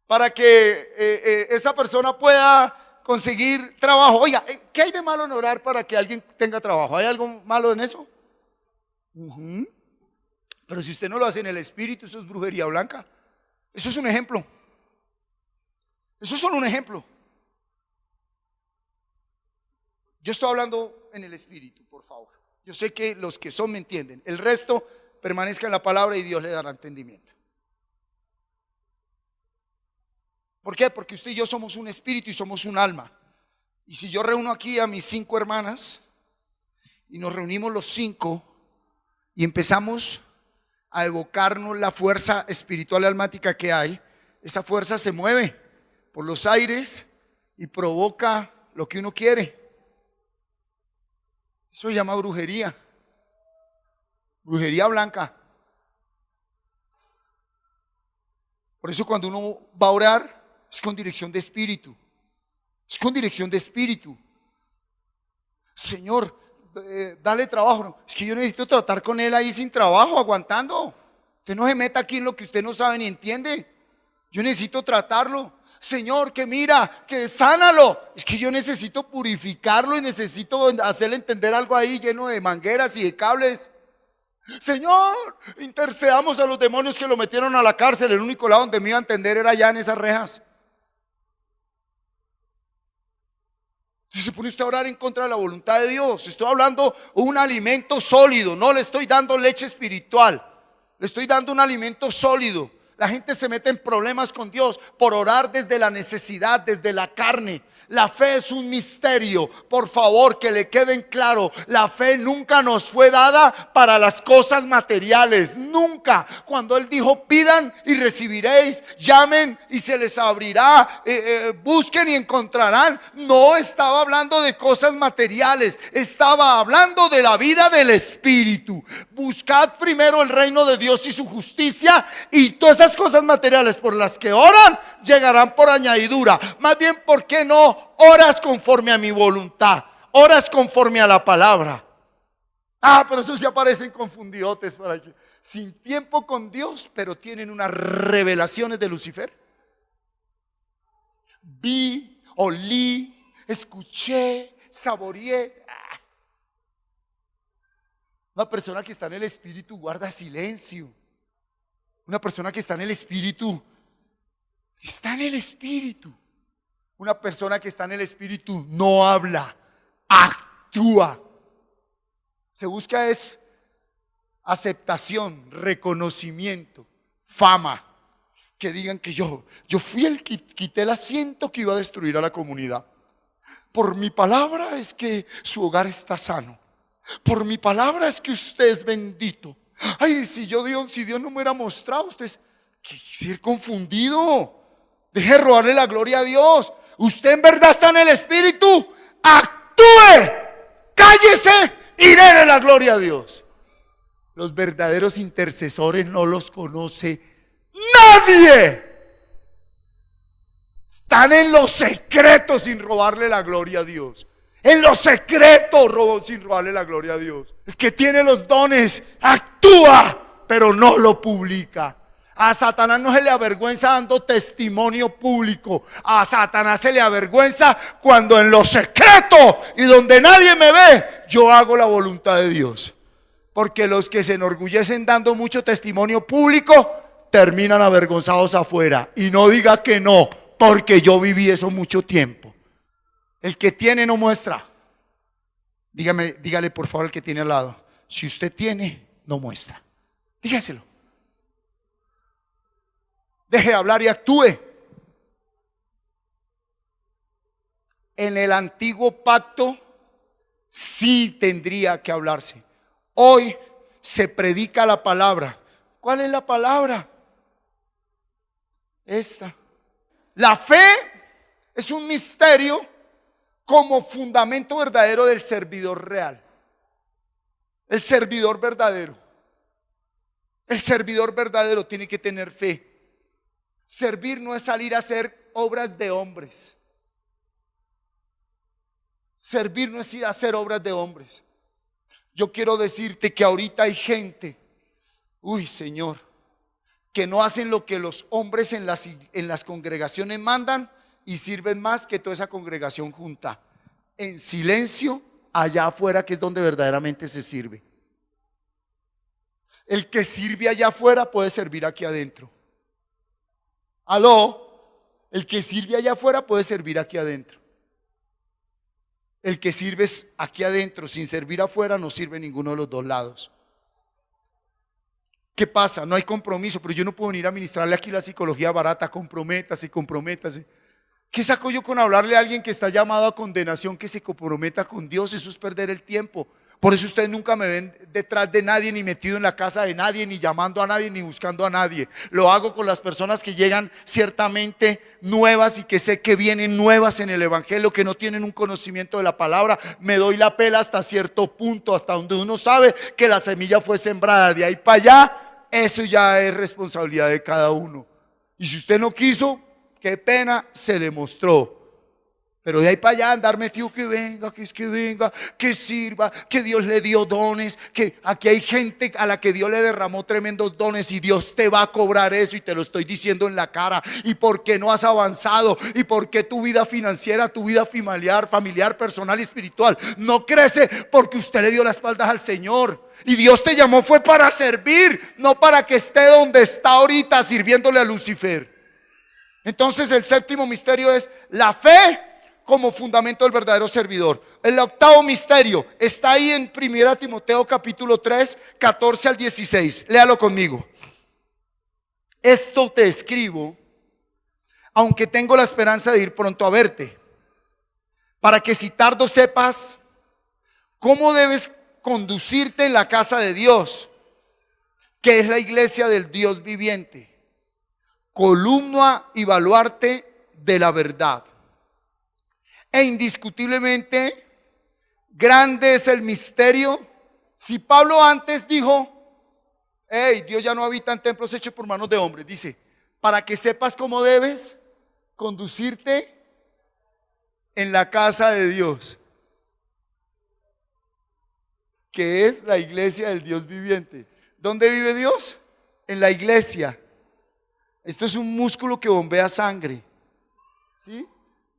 para que esa persona pueda conseguir trabajo. Oiga, ¿qué hay de malo en orar para que alguien tenga trabajo? ¿Hay algo malo en eso? Pero si usted no lo hace en el espíritu, eso es brujería blanca. Eso es un ejemplo. Eso es solo un ejemplo. Yo estoy hablando en el espíritu, por favor. Yo sé que los que son me entienden. El resto permanezca en la palabra y Dios le dará entendimiento. ¿Por qué? Porque usted y yo somos un espíritu y somos un alma. Y si yo reúno aquí a mis 5 hermanas y nos reunimos los 5 y empezamos a evocarnos la fuerza espiritual y almática que hay, esa fuerza se mueve por los aires y provoca lo que uno quiere. Eso se llama brujería. Brujería blanca. Por eso cuando uno va a orar es con dirección de espíritu. Es con dirección de espíritu. Señor, dale trabajo. No, es que yo necesito tratar con él ahí sin trabajo, aguantando. Usted no se meta aquí en lo que usted no sabe ni entiende. Yo necesito tratarlo. Señor, que mira, que sánalo. Es que yo necesito purificarlo y necesito hacerle entender algo ahí lleno de mangueras y de cables. Señor, intercedamos a los demonios que lo metieron a la cárcel. El único lado donde me iba a entender era allá en esas rejas. Si se pone usted a orar en contra de la voluntad de Dios, estoy hablando un alimento sólido. No le estoy dando leche espiritual, le estoy dando un alimento sólido. La gente se mete en problemas con Dios por orar desde la necesidad, desde la carne. La fe es un misterio. Por favor, que le queden claro, la fe nunca nos fue dada para las cosas materiales. Nunca. Cuando Él dijo, pidan y recibiréis, llamen y se les abrirá, busquen y encontrarán, no estaba hablando de cosas materiales, estaba hablando de la vida del espíritu. Buscad primero el reino de Dios y su justicia, y todas esas cosas materiales por las que oran llegarán por añadidura. Más bien, ¿por qué no oras conforme a mi voluntad? Oras conforme a la palabra. Pero eso sí aparecen confundidotes para que, sin tiempo con Dios, pero tienen unas revelaciones de Lucifer. Vi, olí, escuché, saboreé. Una persona que está en el espíritu guarda silencio. Una persona que está en el espíritu está en el espíritu. Una persona que está en el espíritu no habla, actúa. Se busca es aceptación, reconocimiento, fama. Que digan que yo fui el que quité el asiento que iba a destruir a la comunidad. Por mi palabra es que su hogar está sano. Por mi palabra es que usted es bendito. Ay, si Dios no me hubiera mostrado, usted es ser confundido. Deje robarle la gloria a Dios. Usted en verdad está en el espíritu. Actúe, cállese y déle la gloria a Dios. Los verdaderos intercesores no los conoce nadie. Están en los secretos sin robarle la gloria a Dios. En los secretos sin robarle la gloria a Dios. El que tiene los dones actúa, pero no lo publica. A Satanás no se le avergüenza dando testimonio público. A Satanás se le avergüenza cuando en lo secreto y donde nadie me ve, yo hago la voluntad de Dios. Porque los que se enorgullecen dando mucho testimonio público terminan avergonzados afuera. Y no diga que no, porque yo viví eso mucho tiempo. El que tiene no muestra. Dígale por favor al que tiene al lado: si usted tiene, no muestra. Dígaselo. Deje de hablar y actúe. En el antiguo pacto sí tendría que hablarse. Hoy se predica la palabra. ¿Cuál es la palabra? Esta. La fe es un misterio como fundamento verdadero del servidor real. El servidor verdadero. El servidor verdadero tiene que tener fe. Servir no es salir a hacer obras de hombres. Servir no es ir a hacer obras de hombres. Yo quiero decirte que ahorita hay gente, Señor, que no hacen lo que los hombres en las congregaciones mandan y sirven más que toda esa congregación junta. En silencio, allá afuera, que es donde verdaderamente se sirve. El que sirve allá afuera puede servir aquí adentro. Aló, el que sirve allá afuera puede servir aquí adentro. El que sirve aquí adentro sin servir afuera no sirve en ninguno de los dos lados. ¿Qué pasa? No hay compromiso, pero yo no puedo venir a ministrarle aquí la psicología barata. Comprométase, comprométase. ¿Qué saco yo con hablarle a alguien que está llamado a condenación que se comprometa con Dios? Eso es perder el tiempo. Por eso ustedes nunca me ven detrás de nadie, ni metido en la casa de nadie, ni llamando a nadie, ni buscando a nadie. Lo hago con las personas que llegan ciertamente nuevas y que sé que vienen nuevas en el evangelio, que no tienen un conocimiento de la palabra. Me doy la pela hasta cierto punto, hasta donde uno sabe que la semilla fue sembrada. De ahí para allá, eso ya es responsabilidad de cada uno. Y si usted no quiso, qué pena, se le mostró. Pero de ahí para allá andar metido, que venga, que sirva, que Dios le dio dones, que aquí hay gente a la que Dios le derramó tremendos dones y Dios te va a cobrar eso, y te lo estoy diciendo en la cara. ¿Y por qué no has avanzado? ¿Y por qué tu vida financiera, tu vida familiar, personal y espiritual no crece? Porque usted le dio las espaldas al Señor. Y Dios te llamó fue para servir, no para que esté donde está ahorita sirviéndole a Lucifer. Entonces el séptimo misterio es la fe como fundamento del verdadero servidor. El octavo misterio está ahí en 1 Timoteo capítulo 3, 14 al 16. Léalo conmigo. Esto te escribo, aunque tengo la esperanza de ir pronto a verte, para que si tardo sepas cómo debes conducirte en la casa de Dios, que es la iglesia del Dios viviente, columna y baluarte de la verdad. E indiscutiblemente grande es el misterio. Si Pablo antes dijo, Dios ya no habita en templos hechos por manos de hombres, dice, para que sepas cómo debes conducirte en la casa de Dios, que es la iglesia del Dios viviente. ¿Dónde vive Dios? En la iglesia. Esto es un músculo que bombea sangre, ¿sí?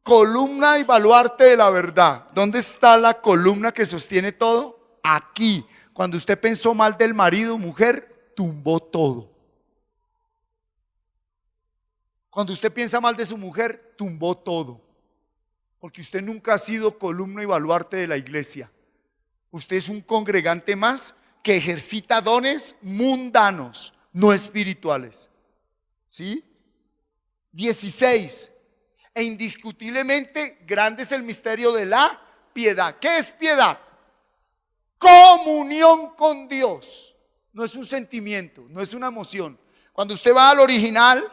Columna y baluarte de la verdad. ¿Dónde está la columna que sostiene todo? Aquí. Cuando usted pensó mal del marido, mujer, tumbó todo. Cuando usted piensa mal de su mujer, tumbó todo. Porque usted nunca ha sido columna y baluarte de la iglesia. Usted es un congregante más que ejercita dones mundanos, no espirituales. ¿Sí? 16. E indiscutiblemente grande es el misterio de la piedad. ¿Qué es piedad? Comunión con Dios. No es un sentimiento, no es una emoción. Cuando usted va al original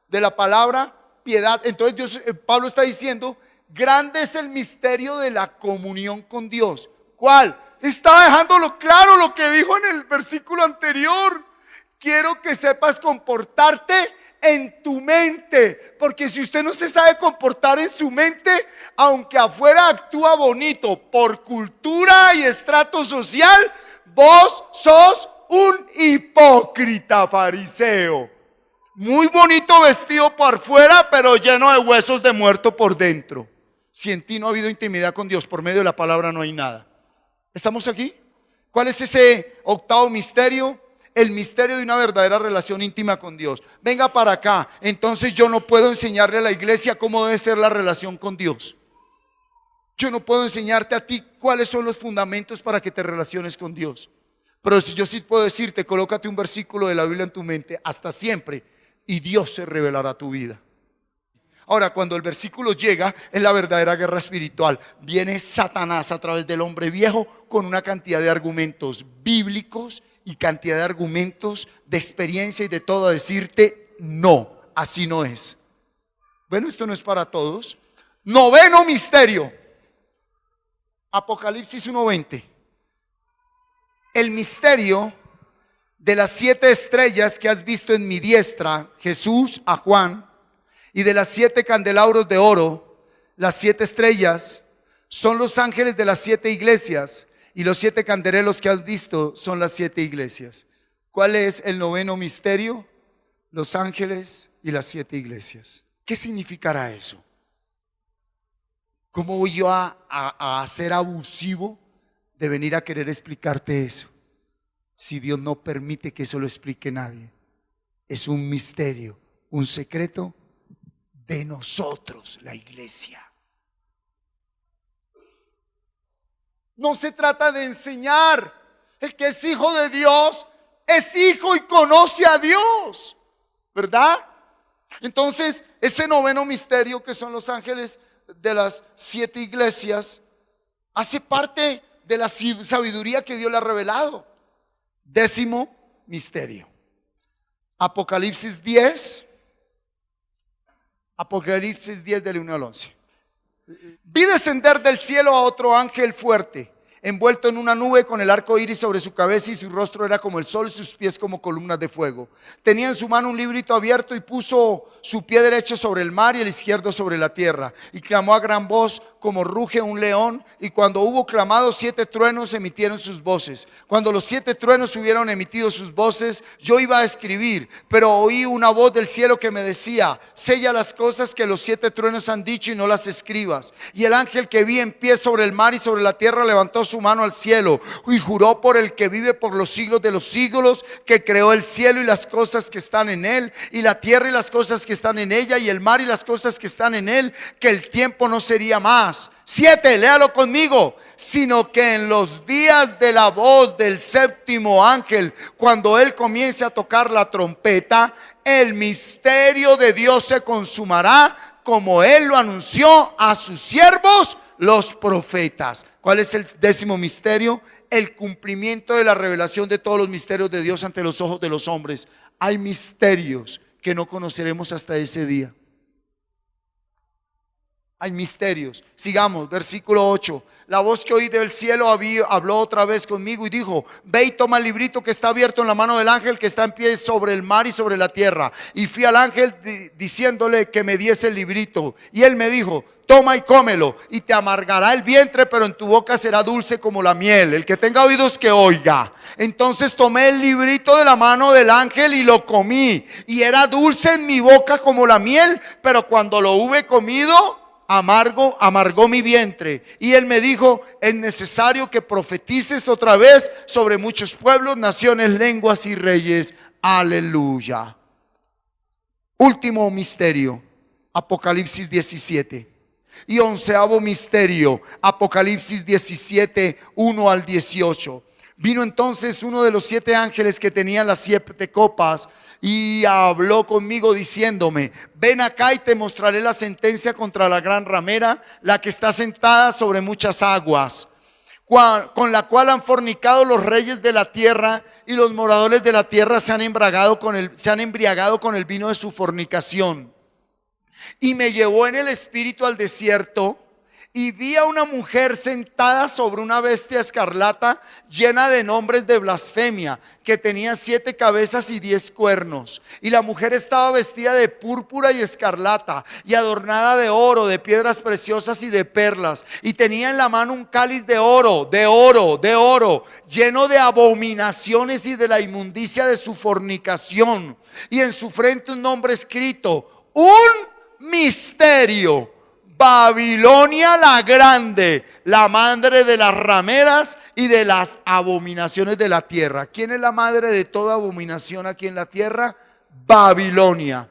de la palabra piedad, entonces Pablo está diciendo, grande es el misterio de la comunión con Dios. ¿Cuál? Está dejándolo claro lo que dijo en el versículo anterior. Quiero que sepas comportarte en tu mente, porque si usted no se sabe comportar en su mente, aunque afuera actúa bonito por cultura y estrato social, vos sos un hipócrita fariseo. Muy bonito vestido por fuera, pero lleno de huesos de muerto por dentro. Si en ti no ha habido intimidad con Dios, por medio de la palabra no hay nada. ¿Estamos aquí? ¿Cuál es ese octavo misterio? El misterio de una verdadera relación íntima con Dios. Venga para acá. Entonces yo no puedo enseñarle a la iglesia cómo debe ser la relación con Dios. Yo no puedo enseñarte a ti cuáles son los fundamentos para que te relaciones con Dios. Pero si yo sí puedo decirte, colócate un versículo de la Biblia en tu mente hasta siempre y Dios se revelará a tu vida. Ahora, cuando el versículo llega, es la verdadera guerra espiritual. Viene Satanás a través del hombre viejo con una cantidad de argumentos bíblicos y cantidad de argumentos de experiencia y de todo a decirte, no, así no es. Bueno, esto no es para todos. Noveno misterio. Apocalipsis 1:20. El misterio de las 7 estrellas que has visto en mi diestra, Jesús a Juan, y de las 7 candelabros de oro, las 7 estrellas son los ángeles de las 7 iglesias, y los 7 candeleros que has visto son las 7 iglesias. ¿Cuál es el noveno misterio? Los ángeles y las 7 iglesias. ¿Qué significará eso? ¿Cómo voy yo a ser abusivo de venir a querer explicarte eso? Si Dios no permite que eso lo explique nadie. Es un misterio, un secreto de nosotros, la iglesia. No se trata de enseñar. El que es hijo de Dios es hijo y conoce a Dios, ¿verdad? Entonces, ese noveno misterio que son los ángeles de las 7 iglesias hace parte de la sabiduría que Dios le ha revelado. Décimo misterio. Apocalipsis 10. Apocalipsis 10 del 1 al 11. Vi descender del cielo a otro ángel fuerte, envuelto en una nube con el arco iris sobre su cabeza, y su rostro era como el sol y sus pies como columnas de fuego. Tenía en su mano un librito abierto y puso su pie derecho sobre el mar y el izquierdo sobre la tierra. Y clamó a gran voz como ruge un león, y cuando hubo clamado, 7 truenos emitieron sus voces. Cuando los 7 truenos hubieron emitido sus voces, yo iba a escribir, pero oí una voz del cielo que me decía: sella las cosas que los 7 truenos han dicho y no las escribas. Y el ángel que vi en pie sobre el mar y sobre la tierra levantó su mano al cielo y juró por el que vive por los siglos de los siglos, que creó el cielo y las cosas que están en él, y la tierra y las cosas que están en ella, y el mar y las cosas que están en él, que el tiempo no sería más. 7, léalo conmigo. Sino que en los días de la voz del 7º ángel, cuando él comience a tocar la trompeta, el misterio de Dios se consumará, como él lo anunció a sus siervos los profetas. ¿Cuál es el 10º misterio? El cumplimiento de la revelación de todos los misterios de Dios ante los ojos de los hombres. Hay misterios que no conoceremos hasta ese día. Hay misterios. Sigamos, versículo 8. La voz que oí del cielo habló otra vez conmigo y dijo: ve y toma el librito que está abierto en la mano del ángel que está en pie sobre el mar y sobre la tierra. Y fui al ángel diciéndole que me diese el librito. Y él me dijo: toma y cómelo, y te amargará el vientre, pero en tu boca será dulce como la miel. El que tenga oídos que oiga. Entonces tomé el librito de la mano del ángel y lo comí, y era dulce en mi boca como la miel, pero cuando lo hube comido, amargó mi vientre. Y él me dijo: es necesario que profetices otra vez sobre muchos pueblos, naciones, lenguas y reyes. Aleluya. Último misterio, Apocalipsis 17. Y 11º misterio, Apocalipsis 17, 1 al 18. Vino entonces uno de los 7 ángeles que tenían las 7 copas y habló conmigo diciéndome: ven acá y te mostraré la sentencia contra la gran ramera, la que está sentada sobre muchas aguas, con la cual han fornicado los reyes de la tierra, y los moradores de la tierra se han embriagado con el vino de su fornicación. Y me llevó en el espíritu al desierto, Y vi a una mujer sentada sobre una bestia escarlata llena de nombres de blasfemia, que tenía 7 cabezas y 10 cuernos. Y la mujer estaba vestida de púrpura y escarlata, y adornada de oro, de piedras preciosas y de perlas. Y tenía en la mano un cáliz de oro, lleno de abominaciones y de la inmundicia de su fornicación. Y en su frente un nombre escrito: un misterio. Babilonia la grande, la madre de las rameras y de las abominaciones de la tierra. ¿Quién es la madre de toda abominación aquí en la tierra? Babilonia.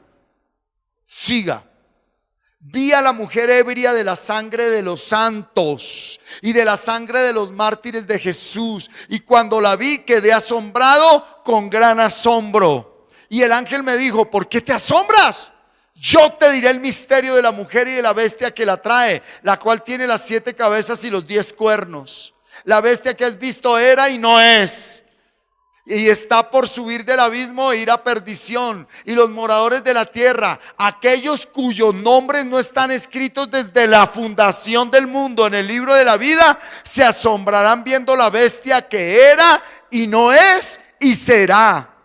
Siga. Vi a la mujer ebria de la sangre de los santos y de la sangre de los mártires de Jesús. Y cuando la vi quedé asombrado con gran asombro. Y el ángel me dijo: ¿por qué te asombras? Yo te diré el misterio de la mujer y de la bestia que la trae, la cual tiene las 7 cabezas y los 10 cuernos. La bestia que has visto era y no es, y está por subir del abismo e ir a perdición. Y los moradores de la tierra, aquellos cuyos nombres no están escritos desde la fundación del mundo en el libro de la vida, se asombrarán viendo la bestia que era y no es y será.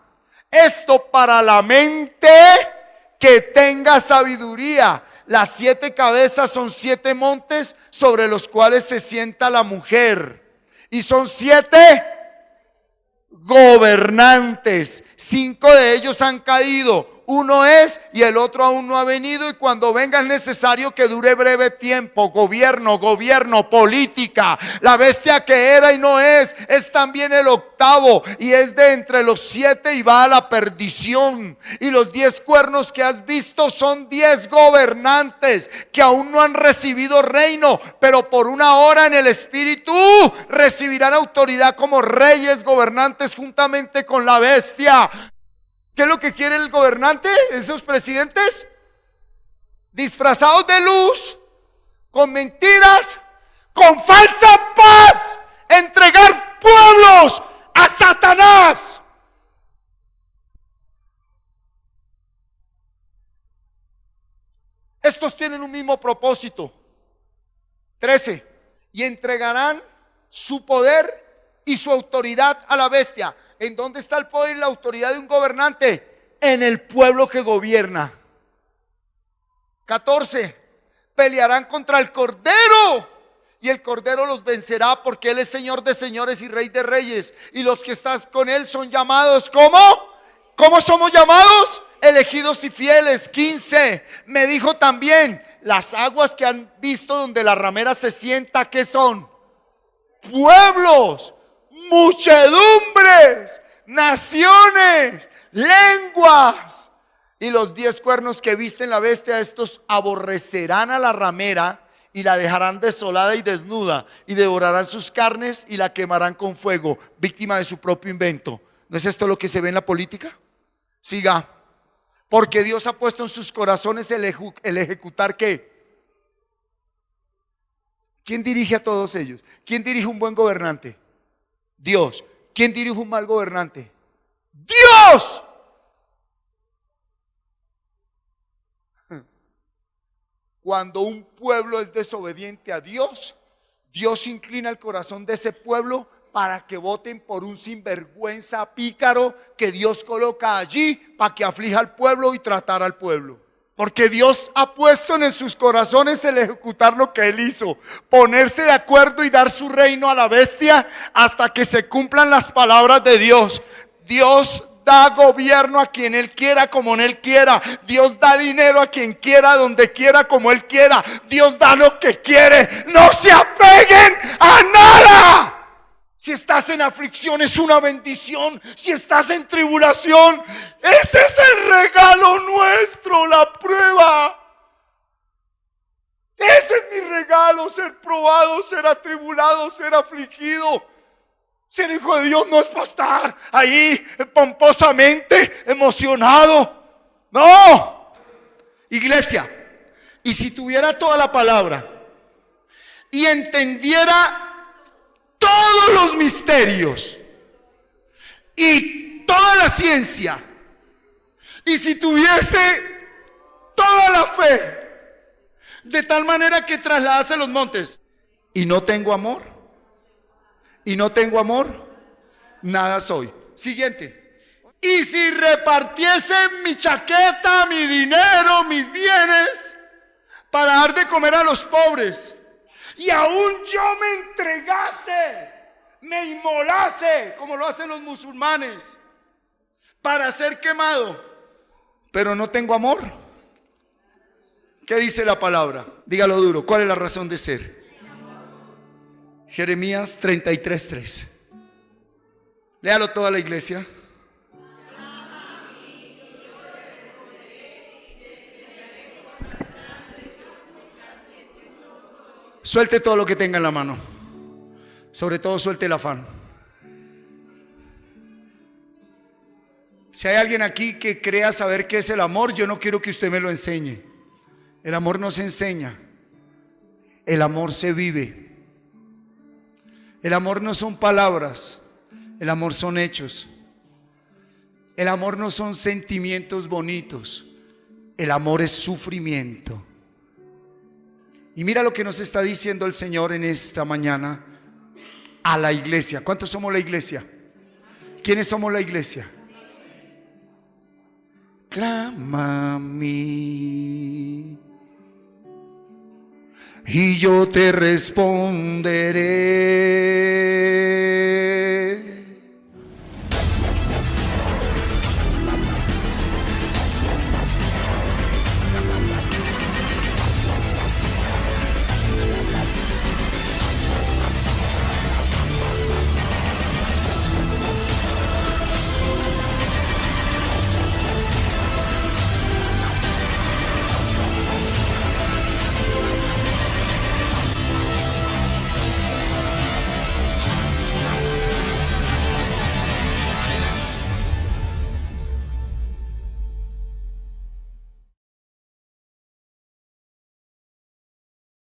Esto para la mente que tenga sabiduría. Las 7 cabezas son 7 montes sobre los cuales se sienta la mujer, y son 7 gobernantes. 5 de ellos han caído, uno es y el otro aún no ha venido, y cuando venga es necesario que dure breve tiempo. Gobierno, política. La bestia que era y no es también el octavo, y es de entre los 7 y va a la perdición. Y los 10 cuernos que has visto son 10 gobernantes que aún no han recibido reino, pero por una hora en el espíritu recibirán autoridad como reyes gobernantes juntamente con la bestia. ¿Qué es lo que quiere el gobernante? Esos presidentes disfrazados de luz, con mentiras, con falsa paz, entregar pueblos a Satanás. Estos tienen un mismo propósito. 13. Y entregarán su poder y su autoridad a la bestia. ¿En dónde está el poder y la autoridad de un gobernante? En el pueblo que gobierna. 14. Pelearán contra el Cordero, y el Cordero los vencerá, porque Él es Señor de señores y Rey de reyes. Y los que están con Él son llamados, ¿cómo? ¿Cómo somos llamados? Elegidos y fieles. 15. Me dijo también: las aguas que han visto donde la ramera se sienta, ¿qué son? Pueblos, muchedumbres, naciones, lenguas. Y los 10 cuernos que viste en la bestia, estos aborrecerán a la ramera y la dejarán desolada y desnuda, y devorarán sus carnes y la quemarán con fuego, víctima de su propio invento. ¿No es esto lo que se ve en la política? Siga. Porque Dios ha puesto en sus corazones el ejecutar ¿qué? ¿Quién dirige a todos ellos? ¿Quién dirige un buen gobernante? Dios. ¿Quién dirige un mal gobernante? Dios. Cuando un pueblo es desobediente a Dios, Dios inclina el corazón de ese pueblo para que voten por un sinvergüenza pícaro que Dios coloca allí para que aflija al pueblo y tratar al pueblo. Porque Dios ha puesto en sus corazones el ejecutar lo que Él hizo, ponerse de acuerdo y dar su reino a la bestia hasta que se cumplan las palabras de Dios. Dios da gobierno a quien Él quiera, como Él quiera. Dios da dinero a quien quiera, donde quiera, como Él quiera. Dios da lo que quiere. No se apeguen a nada. Si estás en aflicción es una bendición. Si estás en tribulación, ese es el regalo nuestro, la prueba. Ese es mi regalo, ser probado, ser atribulado, ser afligido. Ser hijo de Dios no es para estar ahí pomposamente emocionado. No, iglesia. Y si tuviera toda la palabra y entendiera todos los misterios y toda la ciencia, y si tuviese toda la fe De tal manera que trasladase los montes. Y no tengo amor. Y no tengo amor. Nada soy. Siguiente. Y si repartiese mi chaqueta, mi dinero, mis bienes, para dar de comer a los pobres, y aún yo me entregase, me inmolase, como lo hacen los musulmanes, para ser quemado, pero no tengo amor. ¿Qué dice la palabra? Dígalo duro. ¿Cuál es la razón de ser? Jeremías 33:3. Léalo toda la iglesia. Suelte todo lo que tenga en la mano. Sobre todo suelte el afán. Si hay alguien aquí que crea saber qué es el amor, yo no quiero que usted me lo enseñe. El amor no se enseña. El amor se vive. El amor no son palabras. El amor son hechos. El amor no son sentimientos bonitos. El amor es sufrimiento. Y mira lo que nos está diciendo el Señor en esta mañana a la iglesia. ¿Cuántos somos la iglesia? ¿Quiénes somos la iglesia? Clama a mí y yo te responderé.